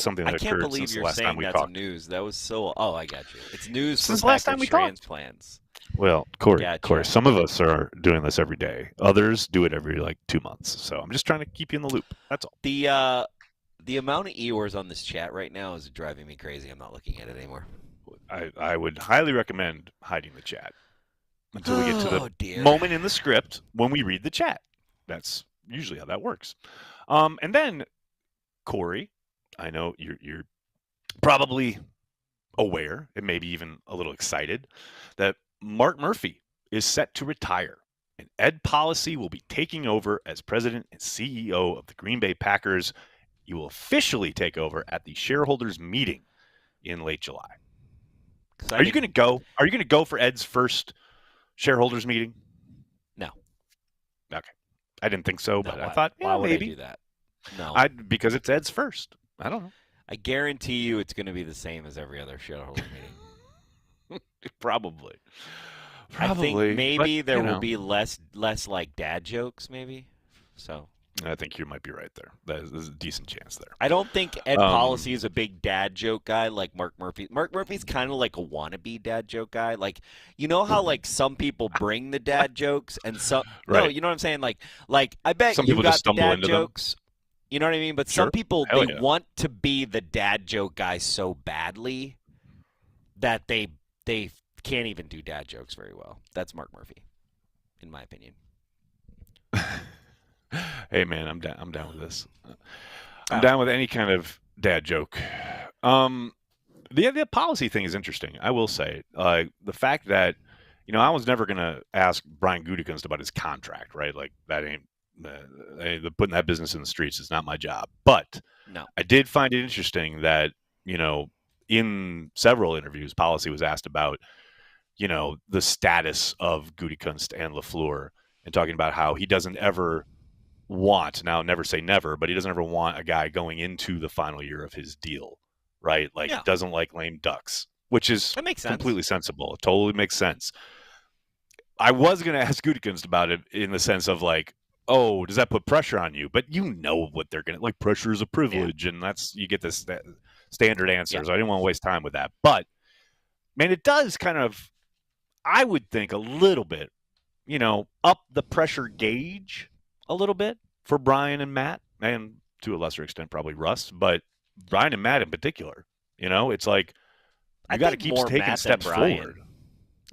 something that occurred since the last time we talked. I can't believe you're saying that's news. That was so... Oh, I got you. It's news since for the last Packers time we talked. Transplants. Well, Corey, Gotcha. some of us are doing this every day. Others do it every, 2 months. So I'm just trying to keep you in the loop. That's all. The amount of Eeyores on this chat right now is driving me crazy. I'm not looking at it anymore. I would highly recommend hiding the chat until we get to the moment in the script when we read the chat. That's usually how that works. And then, Corey, I know you're probably aware and maybe even a little excited that Mark Murphy is set to retire, and Ed Policy will be taking over as president and CEO of the Green Bay Packers. You will officially take over at the shareholders meeting in late July. Are you going to go? Are you going to go for Ed's first shareholders meeting? No. Okay. I didn't think so, but I thought, why would maybe. I do that? No. Because it's Ed's first. I don't know. I guarantee you it's going to be the same as every other shareholder meeting. Probably. I think maybe there will be less like dad jokes, maybe. So I think you might be right there. There's a decent chance there. I don't think Ed Policy is a big dad joke guy like Mark Murphy. Mark Murphy's kind of like a wannabe dad joke guy. Like, you know how some people bring the dad jokes and some right. No, you know what I'm saying? Like I bet some you got the dad jokes. Them. You know what I mean? But sure. some people want to be the dad joke guy so badly that they can't even do dad jokes very well. That's Mark Murphy, in my opinion. Hey man, I'm down with this. I'm down with any kind of dad joke. The policy thing is interesting. I will say the fact that I was never gonna ask Brian Gutekunst about his contract, right? Like that ain't putting that business in the streets is not my job. But no, I did find it interesting that in several interviews, Policy was asked about the status of Gutekunst and LaFleur, and talking about how he doesn't ever want, now never say never, but he doesn't ever want a guy going into the final year of his deal, right? Like, doesn't like lame ducks, which is that makes sense. Completely sensible. It totally makes sense. I was going to ask Gutekunst about it in the sense of like, oh, does that put pressure on you? But you know what they're going to, like, pressure is a privilege, and you get this standard answer, so I didn't want to waste time with that. But, man, it does kind of, I would think, a little bit, up the pressure gauge a little bit for Brian and Matt, and to a lesser extent probably Russ, but Brian and Matt in particular. It's like you got to keep taking steps forward.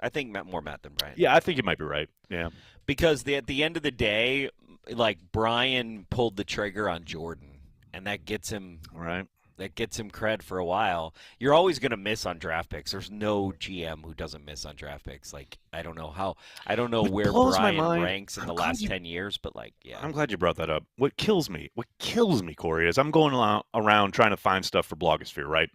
I think more Matt than Brian. Yeah, I think you might be right. Yeah, because at the end of the day, like, Brian pulled the trigger on Jordan, and that gets him right. That gets him cred for a while. You're always going to miss on draft picks. There's no GM who doesn't miss on draft picks. Like, I don't know where Brian ranks in the last 10 years, but like, yeah. I'm glad you brought that up. What kills me, Corey, is I'm going around trying to find stuff for Blogosphere, right?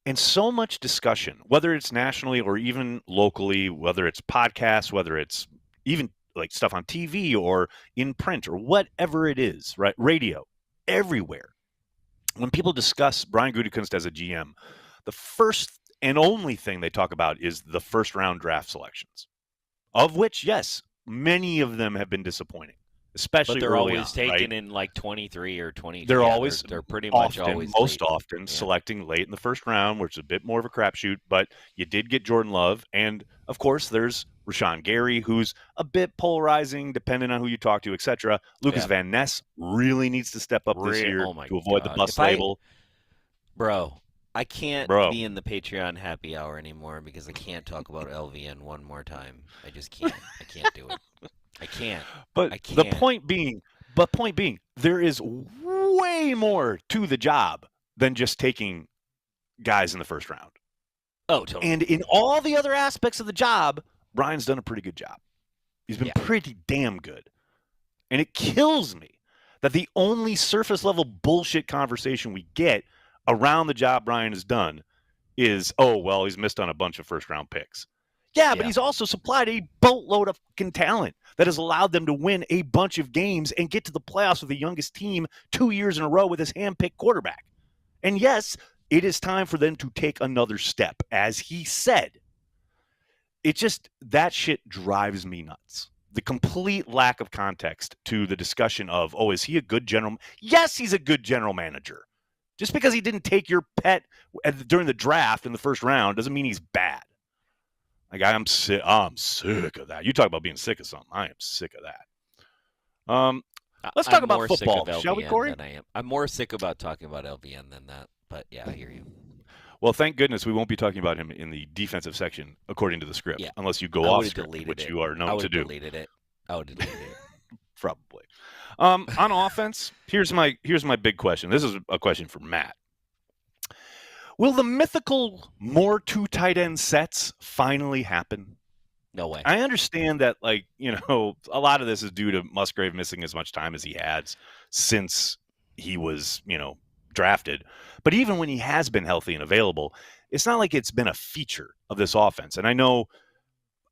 And so much discussion, whether it's nationally or even locally, whether it's podcasts, whether it's even like stuff on TV or in print or whatever it is, right? Radio, everywhere. When people discuss Brian Gutekunst as a GM, the first and only thing they talk about is the first round draft selections, of which, yes, many of them have been disappointing, especially but they're early always on, taken right? in like 23 or 20. They're always they're pretty much most often selecting late in the first round, which is a bit more of a crapshoot. But you did get Jordan Love, and of course, there's Rashawn Gary, who's a bit polarizing, depending on who you talk to, etc. Lucas Van Ness really needs to step up this year to avoid the bust label. I can't be in the Patreon happy hour anymore because I can't talk about LVN one more time. I just can't. I can't do it. I can't. But the point being, there is way more to the job than just taking guys in the first round. Oh, totally. And in all the other aspects of the job, Brian's done a pretty good job. He's been pretty damn good. And it kills me that the only surface level bullshit conversation we get around the job Brian has done is, oh, well, he's missed on a bunch of first round picks. Yeah, but he's also supplied a boatload of fucking talent that has allowed them to win a bunch of games and get to the playoffs with the youngest team 2 years in a row with his hand-picked quarterback. And yes, it is time for them to take another step, as he said. It just, that shit drives me nuts. The complete lack of context to the discussion of, oh, is he a good general? Yes, he's a good general manager. Just because he didn't take your pet during the draft in the first round doesn't mean he's bad. Like, I'm sick of that. You talk about being sick of something. I am sick of that. Let's talk about football, shall we, Corey? I'm more sick about talking about LVN than that. But yeah, I hear you. Well, thank goodness we won't be talking about him in the defensive section, according to the script, unless you go off script, which you are known to do. I would have deleted it. Probably. On offense, here's my big question. This is a question for Matt. Will the mythical more 2 tight end sets finally happen? No way. I understand that, like, a lot of this is due to Musgrave missing as much time as he has since he was, drafted. But even when he has been healthy and available, it's not like it's been a feature of this offense. And I know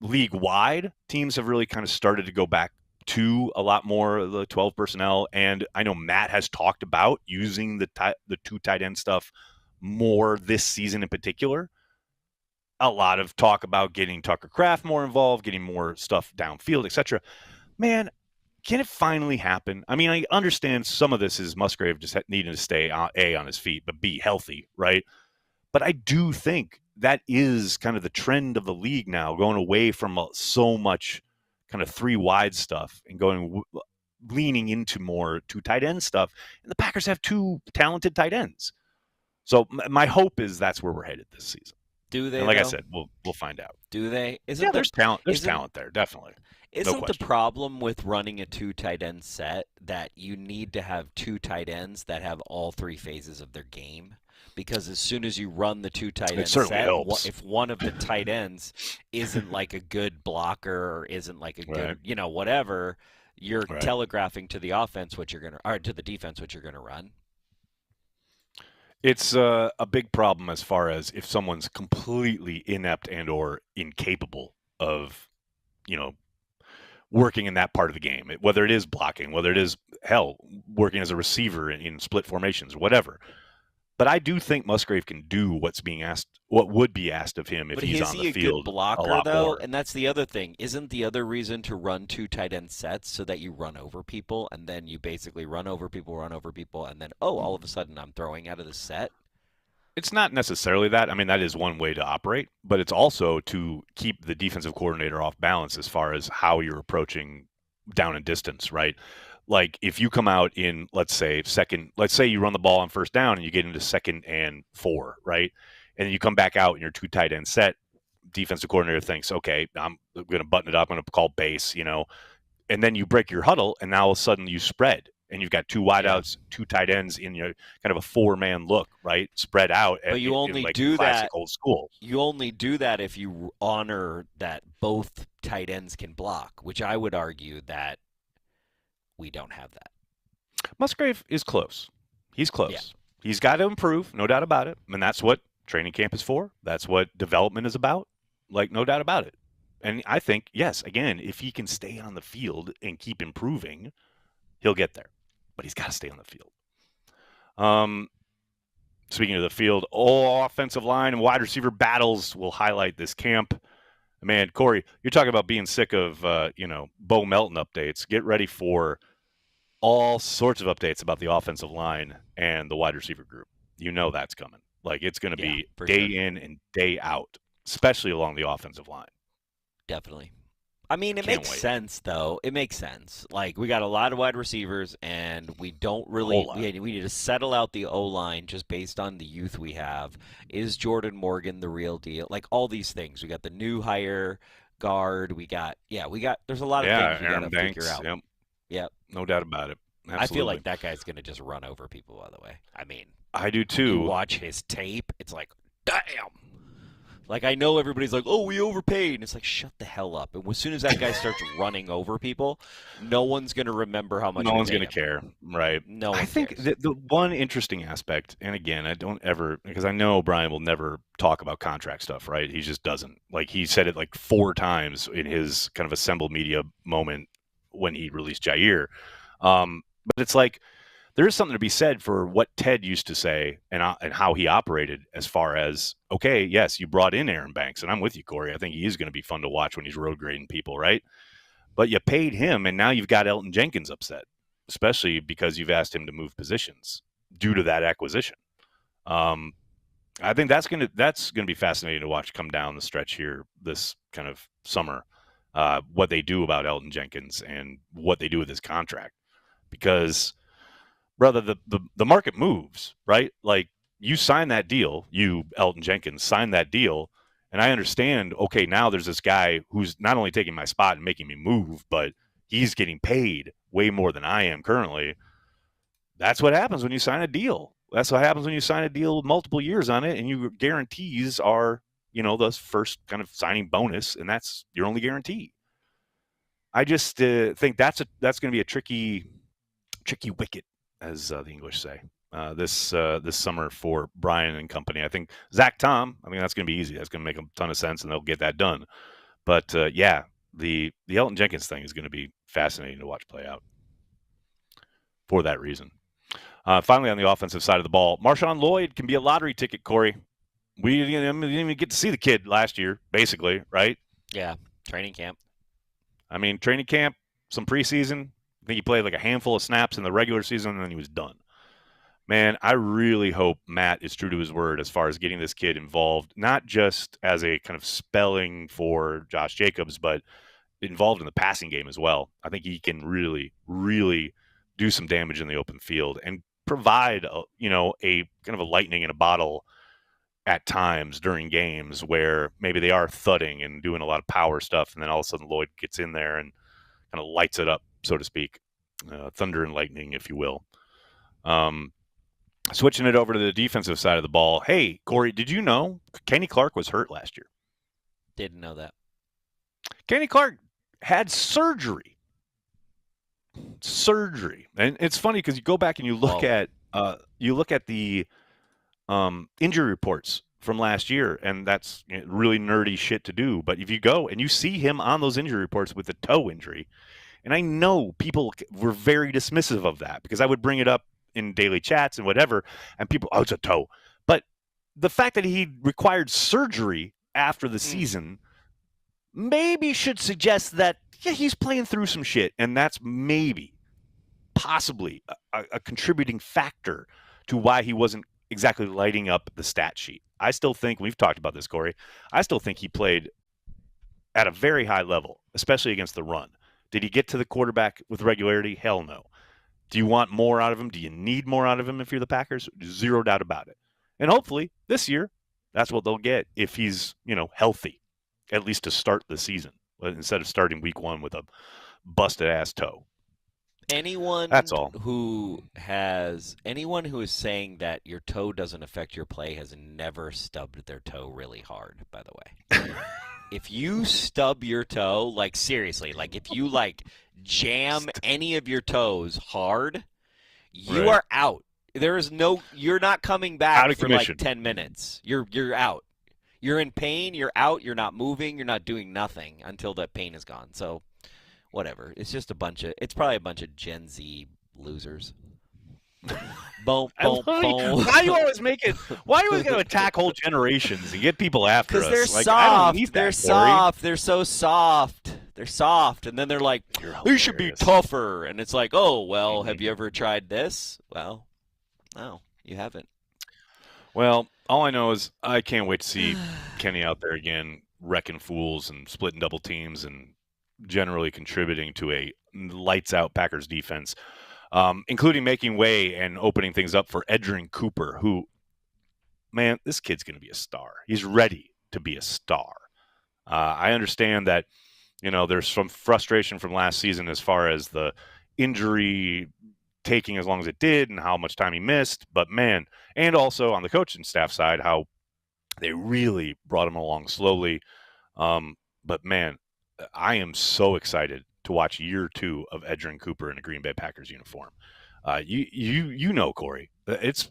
league-wide, teams have really kind of started to go back to a lot more of the 12 personnel. And I know Matt has talked about using the 2 tight end stuff more this season in particular. A lot of talk about getting Tucker Kraft more involved, getting more stuff downfield, etc. Man, can it finally happen? I mean, I understand some of this is Musgrave just needing to stay A, on his feet, but B, healthy, right? But I do think that is kind of the trend of the league now, going away from so much kind of 3 wide stuff and leaning into more 2 tight end stuff. And the Packers have 2 talented tight ends. So my hope is that's where we're headed this season. Do they? And like I said, we'll find out. Do they? There's talent. There's talent there, definitely. Isn't the problem with running a 2 tight end set that you need to have 2 tight ends that have all 3 phases of their game? Because as soon as you run the 2 tight end set, if one of the tight ends isn't like a good blocker or isn't like a good, whatever, you're telegraphing to the offense what you're gonna, or to the defense what you're gonna run. It's a big problem as far as if someone's completely inept and or incapable of, working in that part of the game, whether it is blocking, whether it is, working as a receiver in split formations, whatever. But I do think Musgrave can do what would be asked of him if he's on the field. But is he a good blocker, lot though? more. And that's the other thing. Isn't the other reason to run 2 tight end sets so that you run over people, and then you basically run over people, and then, all of a sudden I'm throwing out of the set? It's not necessarily that. I mean, that is one way to operate, but it's also to keep the defensive coordinator off balance as far as how you're approaching down and distance, right? Like if you come out in, let's say you run the ball on first down and you get into 2nd and 4, right? And then you come back out in your 2 tight end set, defensive coordinator thinks, okay, I'm going to button it up. I'm going to call base, and then you break your huddle and now all of a sudden you spread and you've got 2 wideouts, 2 tight ends in your kind of a 4-man look, right? Spread out. But you only like do that. Old school. You only do that if you honor that both tight ends can block, which I would argue that we don't have that. Musgrave is close. He's close. Yeah. He's got to improve, no doubt about it. And that's what training camp is for. That's what development is about. Like, no doubt about it. And I think, yes, again, if he can stay on the field and keep improving, he'll get there. But he's got to stay on the field. Speaking of the field, all offensive line and wide receiver battles will highlight this camp. Man, Corey, you're talking about being sick of, Bo Melton updates. Get ready for all sorts of updates about the offensive line and the wide receiver group. You know that's coming. Like, it's going to be day in and day out, especially along the offensive line. Definitely. I mean, it Can't makes wait. sense, though. It makes sense. Like, we got a lot of wide receivers, and we don't really – we need to settle out the O-line just based on the youth we have. Is Jordan Morgan the real deal? Like, all these things. We got the new hire guard. We got – there's a lot of things we got to figure out. Yep. No doubt about it. Absolutely. I feel like that guy's going to just run over people, by the way. I mean – I do, too. You watch his tape, it's like, damn. Like, I know everybody's like, oh, we overpaid. And it's like, shut the hell up. And as soon as that guy starts running over people, no one's going to remember how much No one's going to care, right? No one I think cares. the one interesting aspect, and again, I don't ever, because I know Brian will never talk about contract stuff, right? He just doesn't. Like, he said it like 4 times in his kind of assembled media moment when he released Jaire. But it's like, there is something to be said for what Ted used to say and how he operated as far as, okay, yes, you brought in Aaron Banks, and I'm with you, Corey. I think he is going to be fun to watch when he's road grading people, right? But you paid him, and now you've got Elton Jenkins upset, especially because you've asked him to move positions due to that acquisition. I think that's going to be fascinating to watch come down the stretch here this kind of summer, what they do about Elton Jenkins and what they do with his contract, because – brother, the market moves, right? Like, you sign that deal, Elton Jenkins, sign that deal, and I understand, okay, now there's this guy who's not only taking my spot and making me move, but he's getting paid way more than I am currently. That's what happens when you sign a deal. That's what happens when you sign a deal with multiple years on it, and your guarantees are, the first kind of signing bonus, and that's your only guarantee. I just think that's going to be a tricky wicket, as the English say, this summer for Brian and company. I think Zack Tom, that's going to be easy. That's going to make a ton of sense, and they'll get that done. But, the Elton Jenkins thing is going to be fascinating to watch play out for that reason. Finally, on the offensive side of the ball, Marshawn Lloyd can be a lottery ticket, Corey. We didn't even get to see the kid last year, basically, right? Yeah, training camp. Training camp, some preseason. I think he played like a handful of snaps in the regular season, and then he was done. Man, I really hope Matt is true to his word as far as getting this kid involved, not just as a kind of spelling for Josh Jacobs, but involved in the passing game as well. I think he can really, really do some damage in the open field and provide a kind of a lightning in a bottle at times during games where maybe they are thudding and doing a lot of power stuff, and then all of a sudden Lloyd gets in there and kind of lights it up, so to speak. Thunder and lightning, if you will. Switching it over to the defensive side of the ball. Hey, Corey, did you know Kenny Clark was hurt last year? Didn't know that. Kenny Clark had surgery. And it's funny because you go back and you look at the injury reports from last year, and that's really nerdy shit to do. But if you go and you see him on those injury reports with a toe injury, and I know people were very dismissive of that because I would bring it up in daily chats and whatever, and people, oh, it's a toe. But the fact that he required surgery after the season maybe should suggest that he's playing through some shit, and that's maybe, possibly a contributing factor to why he wasn't exactly lighting up the stat sheet. I still think, we've talked about this, Corey, I still think he played at a very high level, especially against the run. Did he get to the quarterback with regularity? Hell no. Do you want more out of him? Do you need more out of him if you're the Packers? Zero doubt about it. And hopefully this year, that's what they'll get if he's, healthy, at least to start the season, instead of starting week 1 with a busted-ass toe. Anyone That's all. Anyone who is saying that your toe doesn't affect your play has never stubbed their toe really hard, by the way. If you stub your toe, like seriously, like if you jam any of your toes hard, you are out. You're not coming back for like 10 minutes. You're out. You're in pain, you're out, you're not moving, you're not doing nothing until that pain is gone. So whatever. It's just it's probably a bunch of Gen Z losers. Boom, boom, boom. Why do you always going to attack whole generations and get people after us? Because they're soft. They're soft. They're so soft. They're soft. And then they're like, we should be tougher. And it's like, oh, well, have you ever tried this? Well, no, you haven't. Well, all I know is I can't wait to see Kenny out there again, wrecking fools and splitting double teams and generally contributing to a lights-out Packers defense, including making way and opening things up for Edgerrin Cooper, who, man, this kid's going to be a star. He's ready to be a star. I understand that, there's some frustration from last season as far as the injury taking as long as it did and how much time he missed. But, man, and also on the coaching staff side, how they really brought him along slowly. But, man, I am so excited to watch year 2 of Edgerrin Cooper in a Green Bay Packers uniform. Corey, it's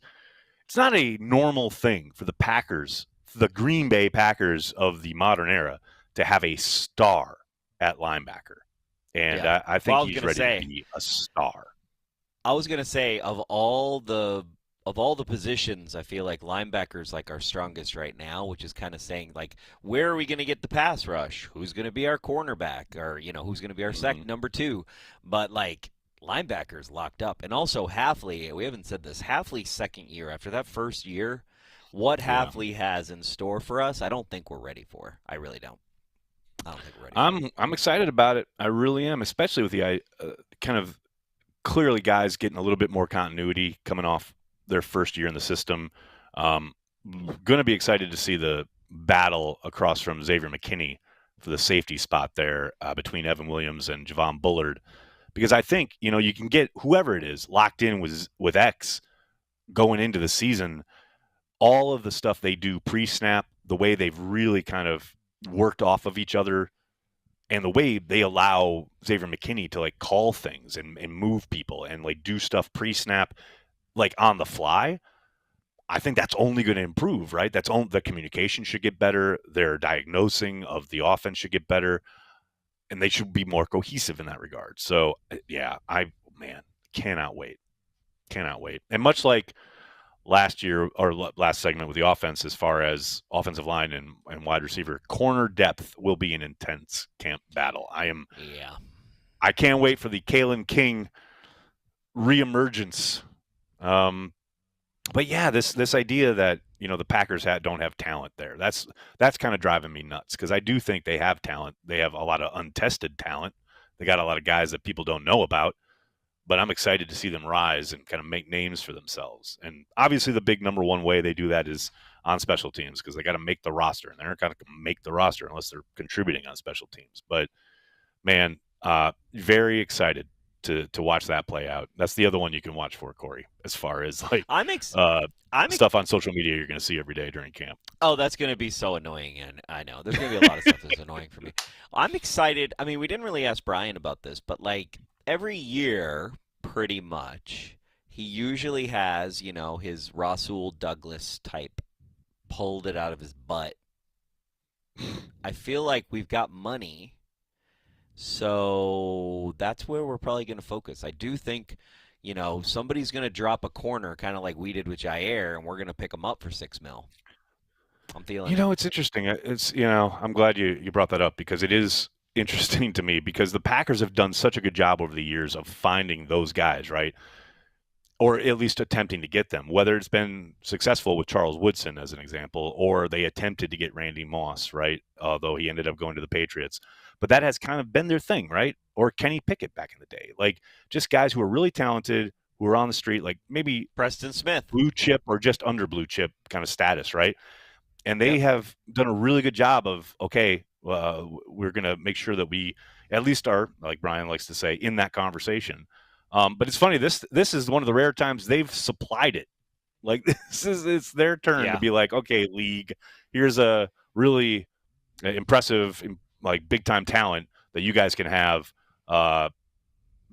not a normal thing for the Packers, the Green Bay Packers of the modern era, to have a star at linebacker. And I think he's ready to be a star. I was going to say, of all the positions, I feel like linebacker's like our strongest right now, which is kind of saying, like, where are we going to get the pass rush? Who's going to be our cornerback? Or, who's going to be our number 2? But, like, linebacker's locked up. And also Hafley, we haven't said this, Hafley's second year, after that first year, what Hafley has in store for us, I don't think we're ready for. I really don't. I don't think we're ready. I'm excited about it. I really am, especially with the kind of clearly guys getting a little bit more continuity coming off their first year in the system. Going to be excited to see the battle across from Xavier McKinney for the safety spot there between Evan Williams and Javon Bullard, because I think you can get whoever it is locked in with X going into the season. All of the stuff they do pre-snap, the way they've really kind of worked off of each other, and the way they allow Xavier McKinney to like call things and move people and like do stuff pre-snap, like on the fly, I think that's only going to improve, right? The communication should get better. Their diagnosing of the offense should get better, and they should be more cohesive in that regard. So yeah, cannot wait. And much like last year or last segment with the offense, as far as offensive line and wide receiver, corner depth will be an intense camp battle. I can't wait for the Kalen King reemergence. But yeah, this idea that the Packers don't have talent there, that's kind of driving me nuts, because I do think they have talent. They have a lot of untested talent. They got a lot of guys that people don't know about, but I'm excited to see them rise and kind of make names for themselves. And obviously the big number one way they do that is on special teams, because they got to make the roster, and they're not going to make the roster unless they're contributing on special teams. But man, very excited to watch that play out. That's the other one you can watch for, Corey, as far as like stuff on social media you're going to see every day during camp. Oh, that's going to be so annoying, and I know there's going to be a lot of stuff that's annoying for me. I'm excited. I mean, we didn't really ask Brian about this, but like every year, pretty much, he usually has his Rasul Douglas type pulled it out of his butt. I feel like we've got money, so that's where we're probably going to focus. I do think, somebody's going to drop a corner, kind of like we did with Jaire, and we're going to pick him up for $6 million. I'm feeling it. It's interesting. I'm glad you brought that up, because it is interesting to me, because the Packers have done such a good job over the years of finding those guys, right? Or at least attempting to get them, whether it's been successful with Charles Woodson as an example, or they attempted to get Randy Moss, right? Although he ended up going to the Patriots. But that has kind of been their thing, right? Or Kenny Pickett back in the day. Like, just guys who are really talented, who are on the street, like maybe Preston Smith, blue chip or just under blue chip kind of status, right? And they have done a really good job of, we're going to make sure that we at least are, like Brian likes to say, in that conversation. But it's funny, this is one of the rare times they've supplied it. Like, it's their turn to be like, okay, league, here's a really impressive, like, big-time talent that you guys can have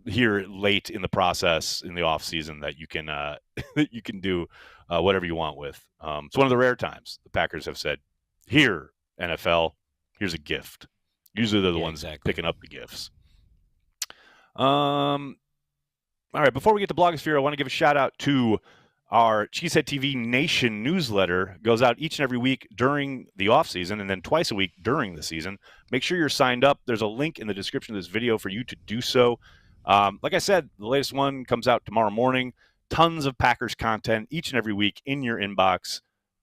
here late in the process in the offseason that you can that you can do whatever you want with. It's one of the rare times the Packers have said, here, NFL, here's a gift. Usually they're the ones picking up the gifts. All right, before we get to Blogosphere, I want to give a shout-out to our Cheesehead TV Nation newsletter. It goes out each and every week during the offseason and then twice a week during the season. Make sure you're signed up. There's a link in the description of this video for you to do so. Like I said, the latest one comes out tomorrow morning. Tons of Packers content each and every week in your inbox.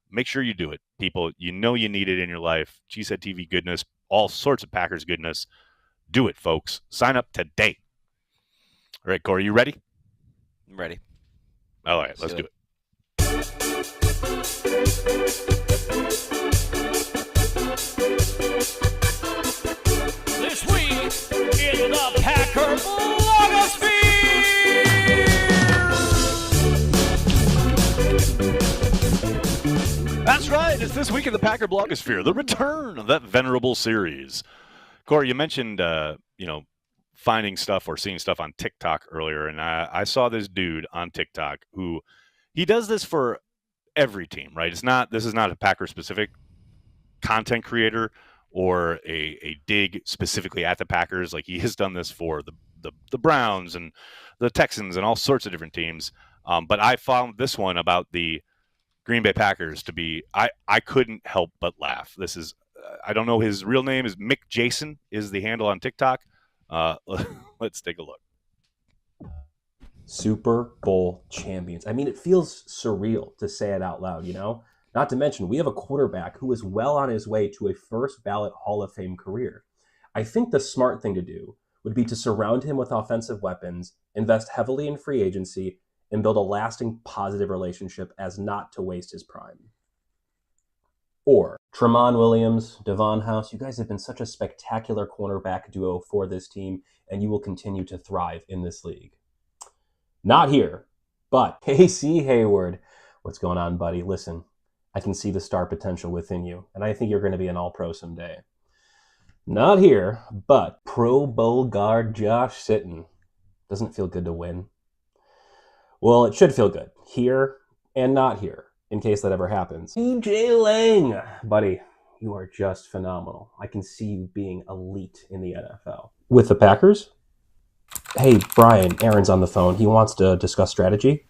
Make sure you do it, people. You need it in your life. Cheesehead TV goodness, all sorts of Packers goodness. Do it, folks. Sign up today. All right, Corey, you ready? I'm ready. All right, let's do it. This week in the Packer Blogosphere! That's right. It's this week in the Packer Blogosphere, the return of that venerable series. Corey, you mentioned, finding stuff or seeing stuff on TikTok earlier, and I saw this dude on TikTok who he does this for every team, right? This is not a Packer specific content creator or a dig specifically at the Packers. Like, he has done this for the Browns and the Texans and all sorts of different teams. But I found this one about the Green Bay Packers to be, I couldn't help but laugh. This is, I don't know, his real name is Mick Jason is the handle on TikTok. Let's take a look. Super Bowl champions. I mean, it feels surreal to say it out loud, Not to mention, we have a quarterback who is well on his way to a first ballot Hall of Fame career. I think the smart thing to do would be to surround him with offensive weapons, invest heavily in free agency, and build a lasting positive relationship as not to waste his prime. Or Tramon Williams, Devon House, you guys have been such a spectacular cornerback duo for this team, and you will continue to thrive in this league. Not here, but Casey Hayward. What's going on, buddy? Listen, I can see the star potential within you, and I think you're going to be an all-pro someday. Not here, but Pro Bowl guard Josh Sitton. Doesn't it feel good to win? Well, it should feel good. Here and not here. In case that ever happens. TJ Lang, buddy, you are just phenomenal. I can see you being elite in the NFL. With the Packers? Hey, Brian, Aaron's on the phone. He wants to discuss strategy.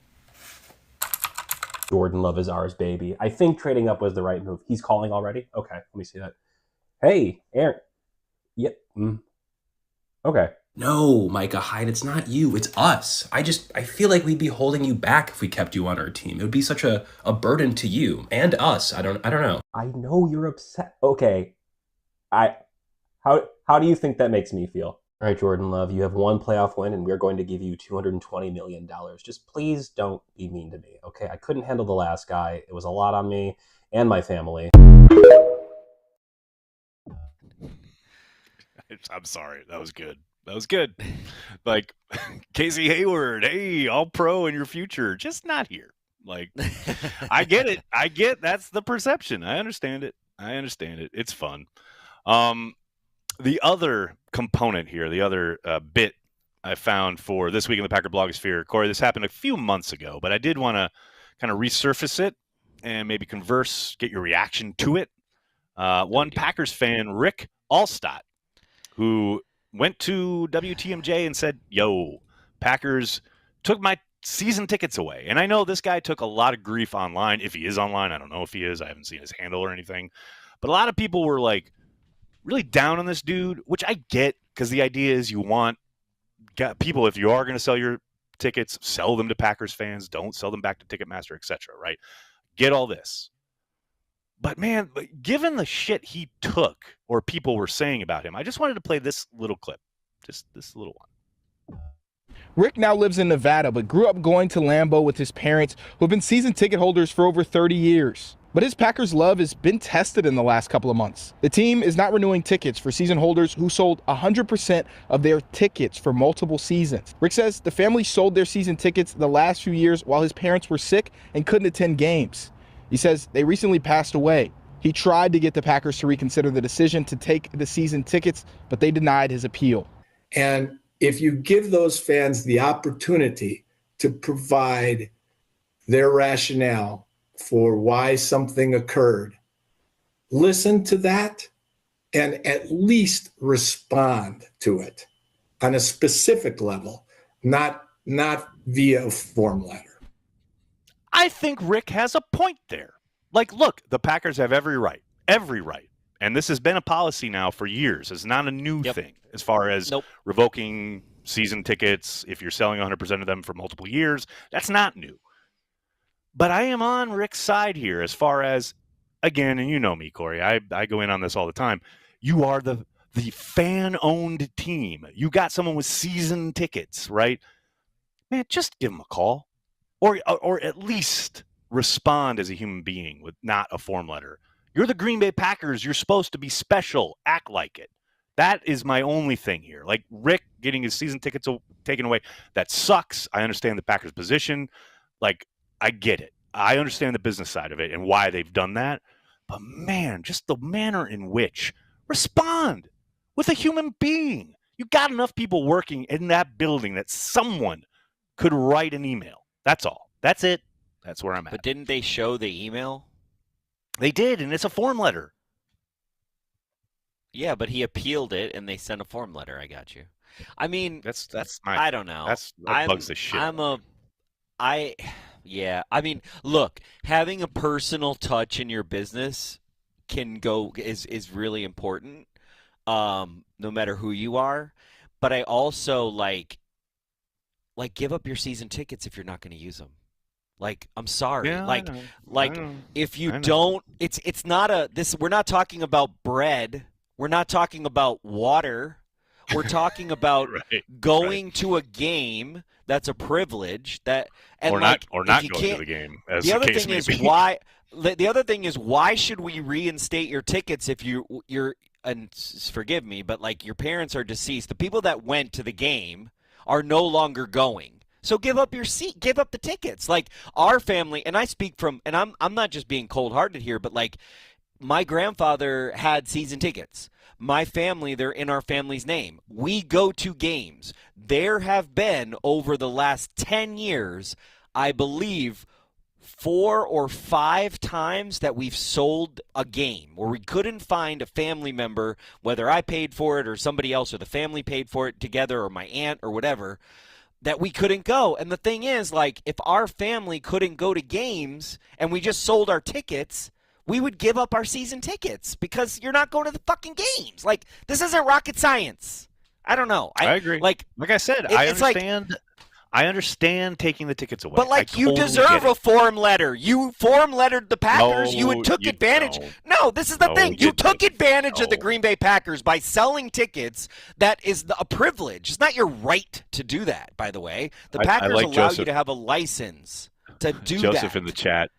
Jordan Love is ours, baby. I think trading up was the right move. He's calling already? Okay, let me see that. Hey, Aaron. Yep. Okay. No, Micah Hyde, it's not you, it's us. I feel like we'd be holding you back if we kept you on our team. It would be such a burden to you and us. I don't know. I know you're upset. Okay. How do you think that makes me feel? All right, Jordan Love, you have one playoff win and we're going to give you $220 million. Just please don't be mean to me, okay? I couldn't handle the last guy. It was a lot on me and my family. I'm sorry. That was good. Like, Casey Hayward, hey, all pro in your future, just not here. Like, I get it. That's the perception. I understand it. It's fun. The other component here, the other bit I found for this week in the Packer Blogosphere, Corey, this happened a few months ago, but I did want to kind of resurface it and maybe converse, get your reaction to it. One Packers fan, Rick Allstott, who went to WTMJ and said, yo, Packers took my season tickets away. And I know this guy took a lot of grief online. If he is online, I don't know if he is. I haven't seen his handle or anything. But a lot of people were like really down on this dude, which I get, because the idea is you want people, if you are going to sell your tickets, sell them to Packers fans, don't sell them back to Ticketmaster, etc. Right? Get all this. But man, given the shit he took or people were saying about him, I just wanted to play this little clip, just this little one. Rick now lives in Nevada, but grew up going to Lambeau with his parents, who have been season ticket holders for over 30 years. But his Packers love has been tested in the last couple of months. The team is not renewing tickets for season holders who sold 100% of their tickets for multiple seasons. Rick says the family sold their season tickets the last few years while his parents were sick and couldn't attend games. He says they recently passed away. He tried to get the Packers to reconsider the decision to take the season tickets, but they denied his appeal. And if you give those fans the opportunity to provide their rationale for why something occurred, listen to that and at least respond to it on a specific level, not via a form letter. I think Rick has a point there. Like, look, the Packers have every right. And this has been a policy now for years. It's not a new thing as far as revoking season tickets if you're selling 100% of them for multiple years. That's not new. But I am on Rick's side here as far as, again, and you know me, Corey, I go in on this all the time. You are the fan-owned team. You got someone with season tickets, right? Man, just give them a call. Or at least respond as a human being with not a form letter. You're the Green Bay Packers. You're supposed to be special. Act like it. That is my only thing here. Like Rick getting his season tickets taken away, that sucks. I understand the Packers' position. Like, I get it. I understand the business side of it and why they've done that. But man, just the manner in which respond with a human being. You got enough people working in that building that someone could write an email. That's all. That's it. That's where I'm at. But didn't they show the email? They did, and it's a form letter. Yeah, but he appealed it, and they sent a form letter. I got you. I mean, I don't know. That bugs the shit. I mean, look, having a personal touch in your business is really important, no matter who you are. But I also like give up your season tickets if you're not going to use them. Like, I'm sorry. Yeah, if you don't, it's not we're not talking about bread. We're not talking about water. We're talking about going to a game. That's a privilege. Or not going to the game. The other thing is why. The other thing is, why should we reinstate your tickets if you're and forgive me, but like your parents are deceased? The people that went to the game are no longer going. So give up your seat, give up the tickets. Like our family, and I speak from, and I'm not just being cold-hearted here, but like my grandfather had season tickets. My family, they're in our family's name. We go to games. There have been, over the last 10 years, I believe, 4 or 5 times that we've sold a game where we couldn't find a family member, whether I paid for it or somebody else or the family paid for it together or my aunt or whatever, that we couldn't go. And the thing is, like, if our family couldn't go to games and we just sold our tickets, we would give up our season tickets because you're not going to the fucking games. Like, this isn't rocket science. I don't know. I agree. Like I said, I understand. I understand taking the tickets away. But, like, you deserve a form letter. You form lettered the Packers. You took advantage. No, this is the thing. You took advantage of the Green Bay Packers by selling tickets. That is a privilege. It's not your right to do that, by the way. The Packers allow you to have a license to do that. Joseph in the chat.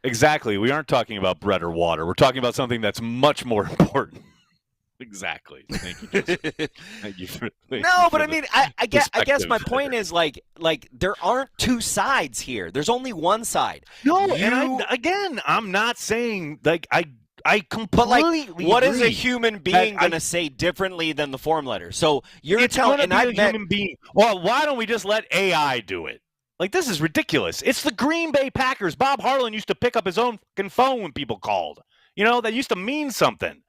Exactly. We aren't talking about bread or water. We're talking about something that's much more important. Exactly. Thank you, Joseph. Thank you for, but I mean, I guess my point is like there aren't two sides here. There's only one side. No, and I'm not saying like I completely. But like, what agree. is a human being going to say differently than the form letter? So you're telling, and a human being. Well, why don't we just let AI do it? Like, this is ridiculous. It's the Green Bay Packers. Bob Harlan used to pick up his own fucking phone when people called. You know, that used to mean something.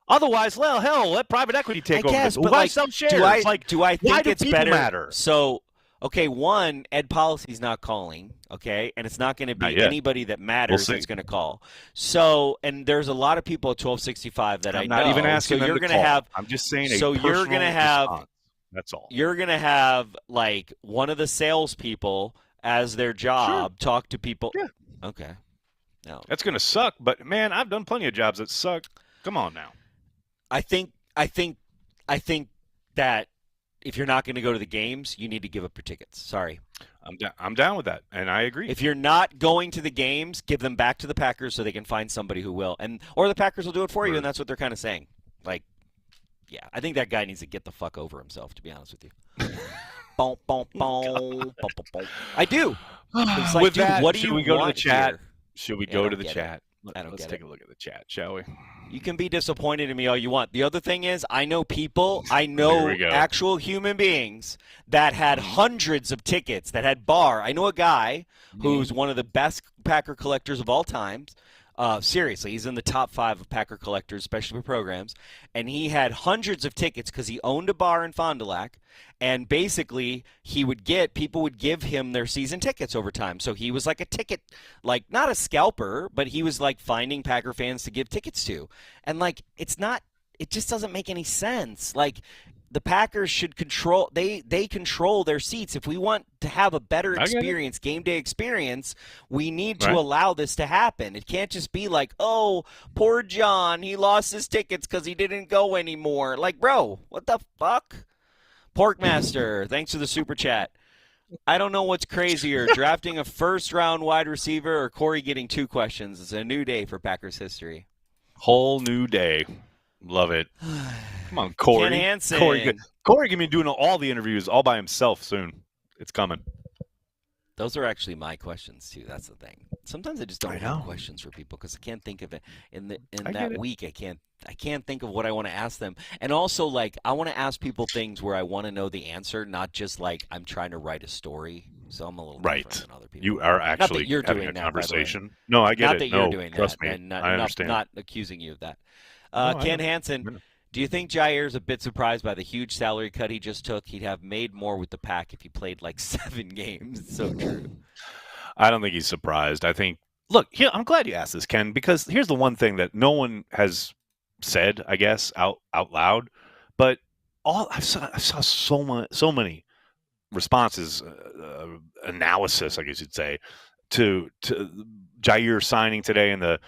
Otherwise, well, hell, let private equity take over this. But why like, sell shares? Do I think it's better? Matter? So, okay, one, Ed Policy's not calling, okay, and it's not going to be anybody that matters that's going to call. So, and there's a lot of people at 1265 that I'm I know. not even asking so them you're to gonna call. have. I'm just saying. So you're going to have. Response. That's all. You're going to have like one of the salespeople as their job talk to people. Yeah. Okay. No. That's going to suck, but man, I've done plenty of jobs that suck. Come on now. I think that if you're not going to go to the games, you need to give up your tickets. Sorry. I'm down with that, and I agree. If you're not going to the games, give them back to the Packers so they can find somebody who will, or the Packers will do it for you, and that's what they're kind of saying. Like, yeah, I think that guy needs to get the fuck over himself, to be honest with you. Boom, boom, boom, boom. I do. It's like, with dude, that, what do should you we go want to the chat? here? Should we Yeah, go I to don't the get chat? Let's take a look at the chat, shall we? You can be disappointed in me all you want. The other thing is, I know actual human beings that had hundreds of tickets, that had bar. I know a guy who's one of the best Packer collectors of all time. Seriously, he's in the top 5 of Packer collectors, especially for programs. And he had hundreds of tickets because he owned a bar in Fond du Lac. And basically, people would give him their season tickets over time. So he was like a ticket, like not a scalper, but he was like finding Packer fans to give tickets to. And like, it just doesn't make any sense. Like, the Packers should control, they control their seats. If we want to have a better experience, game day experience, we need to allow this to happen. It can't just be like, oh, poor John, he lost his tickets because he didn't go anymore. Like, bro, what the fuck? Porkmaster, thanks for the super chat. I don't know what's crazier, drafting a first-round wide receiver or Corey getting 2 questions. It's a new day for Packers history. Whole new day. Love it. Come on, Corey. Ken Hansen. Corey can be doing all the interviews all by himself soon. It's coming. Those are actually my questions too. That's the thing. Sometimes I just don't have questions for people because I can't think of it in that week. I can't think of what I want to ask them. And also, like, I want to ask people things where I want to know the answer, not just like I'm trying to write a story. So I'm a little different than other people. You are actually having a conversation. No, I get it. Not that you're doing trust that. me. And I understand. Not accusing you of that. Ken Hansen, do you think Jaire's a bit surprised by the huge salary cut he just took? He'd have made more with the Pack if he played like 7 games. It's so true. I don't think he's surprised. I think, look, I'm glad you asked this, Ken, because here's the one thing that no one has said, I guess, out loud. But I saw so many responses, analysis, I guess you'd say, to Jaire signing today and the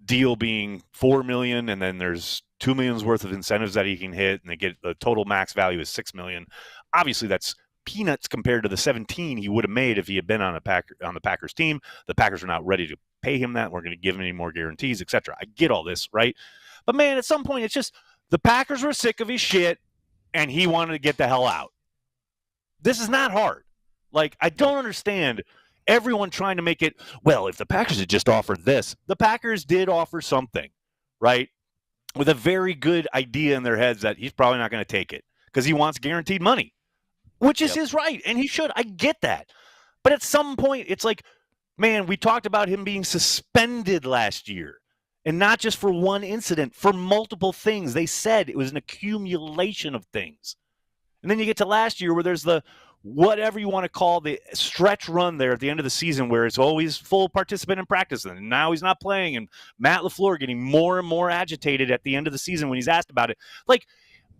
deal being $4 million, and then there's $2 million's worth of incentives that he can hit, and they get the total max value is $6 million. Obviously, that's peanuts compared to the 17 he would have made if he had been on the Packers team. The Packers are not ready to pay him that. We're going to give him any more guarantees, etc. I get all this, right? But man, at some point, it's just the Packers were sick of his shit, and he wanted to get the hell out. This is not hard. Like, I don't understand everyone trying to make it, well, if the Packers had just offered this. The Packers did offer something, right? With a very good idea in their heads that he's probably not going to take it because he wants guaranteed money, which is his right, and he should. I get that. But at some point, it's like, man, we talked about him being suspended last year, and not just for one incident, for multiple things. They said it was an accumulation of things. And then you get to last year where there's the whatever you want to call the stretch run there at the end of the season where it's always full participant in practice, and now he's not playing, and Matt LaFleur getting more and more agitated at the end of the season when he's asked about it. Like,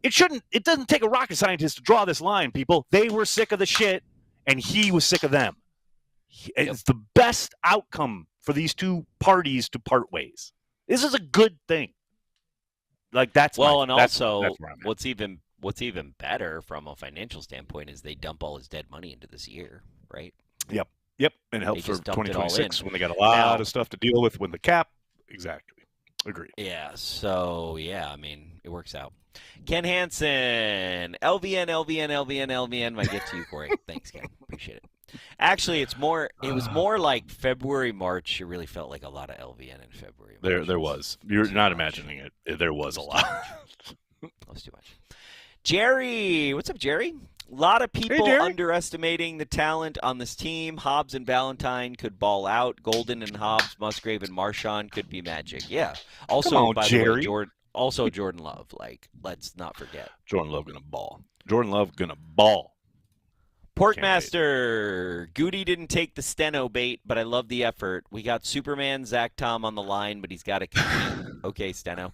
it doesn't take a rocket scientist to draw this line, people. They were sick of the shit, and he was sick of them. It's the best outcome for these two parties to part ways. This is a good thing. Like, that's what's even better from a financial standpoint is they dump all his dead money into this year, right? Yep. And it helps for 2026 when they got a lot of stuff to deal with when the cap. Exactly. Agreed. Yeah. So, I mean, it works out. Ken Hansen, LVN. I get to you, Corey. Thanks, Ken. Appreciate it. Actually, it was more like February, March. It really felt like a lot of LVN in February. There was. You're not imagining it. There was a lot. That was too much. Jerry, what's up, Jerry? A lot of people Jerry. underestimating the talent on this team. Hobbs and Valentine could ball out. Golden and Hobbs, Musgrave and Marshawn could be magic. Yeah. Also, Come on, by Jerry. the way, Jordan Love. Like, let's not forget. Jordan Love gonna ball. Jordan Love gonna ball. Porkmaster, Goody didn't take the steno bait, but I love the effort. We got Superman Zack Tom on the line, but he's got to compete. Okay, steno.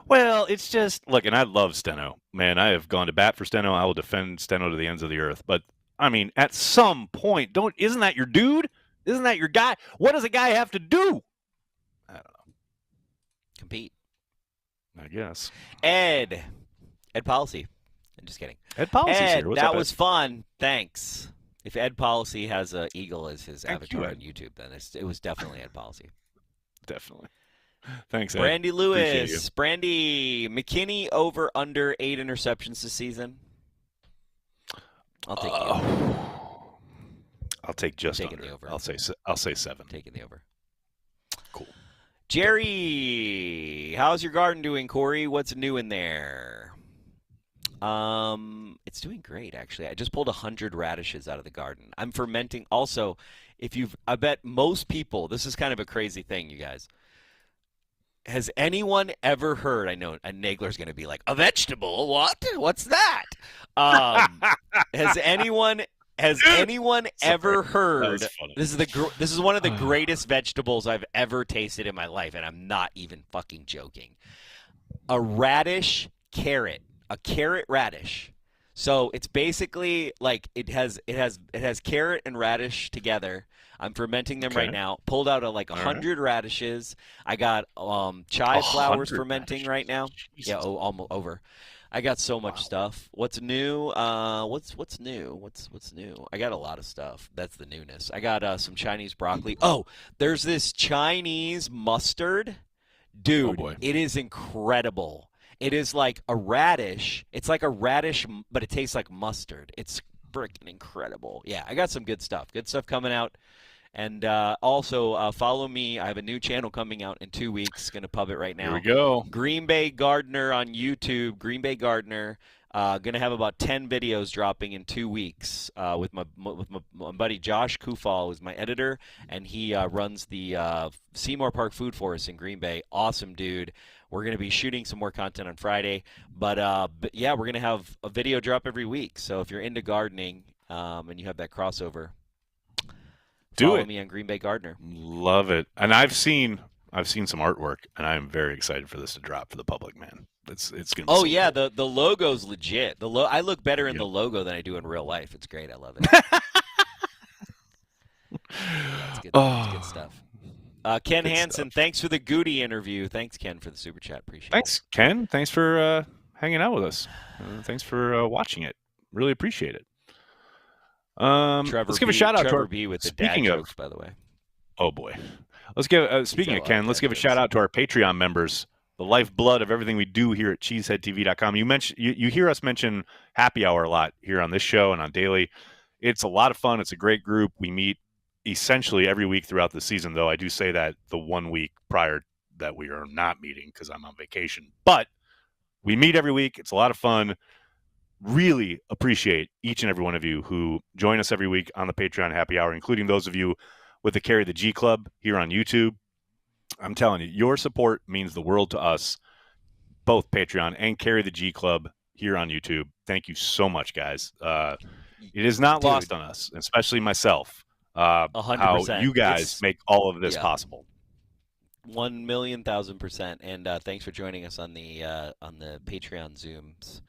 Well, it's just look, and I love Steno. Man, I have gone to bat for Steno. I will defend Steno to the ends of the earth. But I mean, at some point, isn't that your dude? Isn't that your guy? What does a guy have to do? I don't know. Compete. I guess. Ed Policy. I'm just kidding. Ed Policy's Ed, here. What's that up, was Ed? fun. Thanks. If Ed Policy has an eagle as his Thank avatar you, on Ed. YouTube, then it was definitely Ed Policy. Definitely. Thanks, Ed. Brandy Appreciate Lewis. Brandy, McKinney over under 8 interceptions this season. I'll take the over. I'll take just Taking under. the over. I'll say 7. Taking the over. Cool. Jerry, how's your garden doing, Corey? What's new in there? It's doing great, actually. I just pulled 100 radishes out of the garden. I'm fermenting. Also, I bet most people, this is kind of a crazy thing, you guys. Has anyone ever heard, I know Nagler's going to be like, a vegetable? What? What's that? Has anyone ever heard, this is one of the greatest vegetables I've ever tasted in my life, and I'm not even fucking joking. A radish carrot. A carrot radish. So it's basically like it has carrot and radish together. I'm fermenting them right now. Pulled out 100 radishes. I got chive flowers fermenting right now. Jesus. Yeah, almost over. I got so much stuff. What's new? What's new? What's new? I got a lot of stuff. That's the newness. I got some Chinese broccoli. Oh, there's this Chinese mustard. Dude, it is incredible. It is like a radish. It's like a radish, but it tastes like mustard. It's freaking incredible. Yeah, I got some good stuff. Good stuff coming out. And also, follow me. I have a new channel coming out in 2 weeks. Going to pub it right now. Here we go. Green Bay Gardener on YouTube. Green Bay Gardener. Going to have about 10 videos dropping in 2 weeks with my buddy Josh Kufal, who's my editor, and he runs the Seymour Park Food Forest in Green Bay. Awesome dude. We're going to be shooting some more content on Friday, but yeah, we're going to have a video drop every week. So if you're into gardening and you have that crossover, follow me on Green Bay Gardener. Love it. And I've seen some artwork, and I'm very excited for this to drop for the public, man. It's gonna be Oh so yeah, cool. the logo's legit. I look better in the logo than I do in real life. It's great. I love it. That's good. That's good stuff. Ken Hansen, thanks for the Goody interview. Thanks, Ken, for the super chat. Appreciate it. Thanks, Ken. Thanks for hanging out with us. Thanks for watching it. Really appreciate it. Let's give a shout out to our B with the dad jokes, by the way. Oh boy. Let's give speaking of Ken, let's give a shout out to our Patreon members, the lifeblood of everything we do here at cheeseheadtv.com. You hear us mention happy hour a lot here on this show and on daily. It's a lot of fun. It's a great group. We meet essentially every week throughout the season, though I do say that the 1 week prior that we are not meeting because I'm on vacation. But we meet every week. It's a lot of fun. Really appreciate each and every one of you who join us every week on the Patreon happy hour, including those of you with the Carry the G Club here on YouTube. I'm telling you, your support means the world to us, both Patreon and Carry the G Club here on YouTube. Thank you so much, guys. It is not lost on us, especially myself, 100%. how you guys make all of this possible. 1,000,000%. And thanks for joining us on the Patreon Zooms.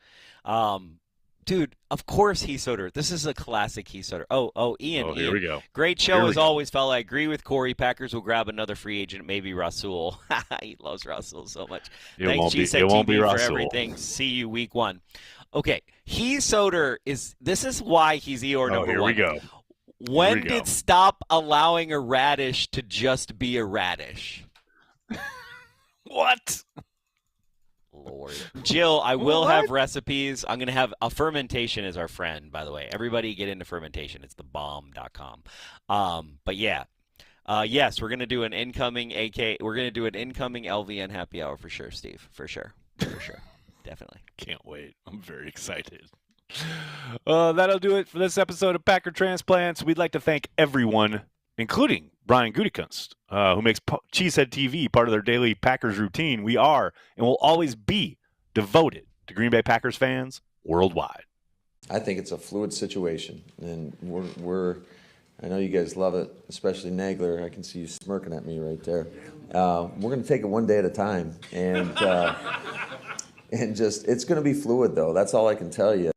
Dude, of course Heath Soder. This is a classic Heath Soder. Oh, Ian. Here we go. Great show as always, fella. I agree with Corey. Packers will grab another free agent, maybe Rasul. He loves Rasul so much. Thanks, CHTV, for everything. See you week 1. Okay, Heath Soder this is why he's Eeyore number 1. Here we go. When did stop allowing a radish to just be a radish? What? Lord. Jill, I will have recipes. I'm going to have a fermentation as our friend, by the way. Everybody get into fermentation. It's thebomb.com. But yeah. Yes, we're going to do an incoming LVN happy hour for sure, Steve. For sure. Definitely. Can't wait. I'm very excited. That'll do it for this episode of Packer Transplants. We'd like to thank everyone, including Brian Gutekunst, who makes Cheesehead TV part of their daily Packers routine. We are and will always be devoted to Green Bay Packers fans worldwide. I think it's a fluid situation, and I know you guys love it, especially Nagler. I can see you smirking at me right there. We're going to take it one day at a time, and just it's going to be fluid, though. That's all I can tell you.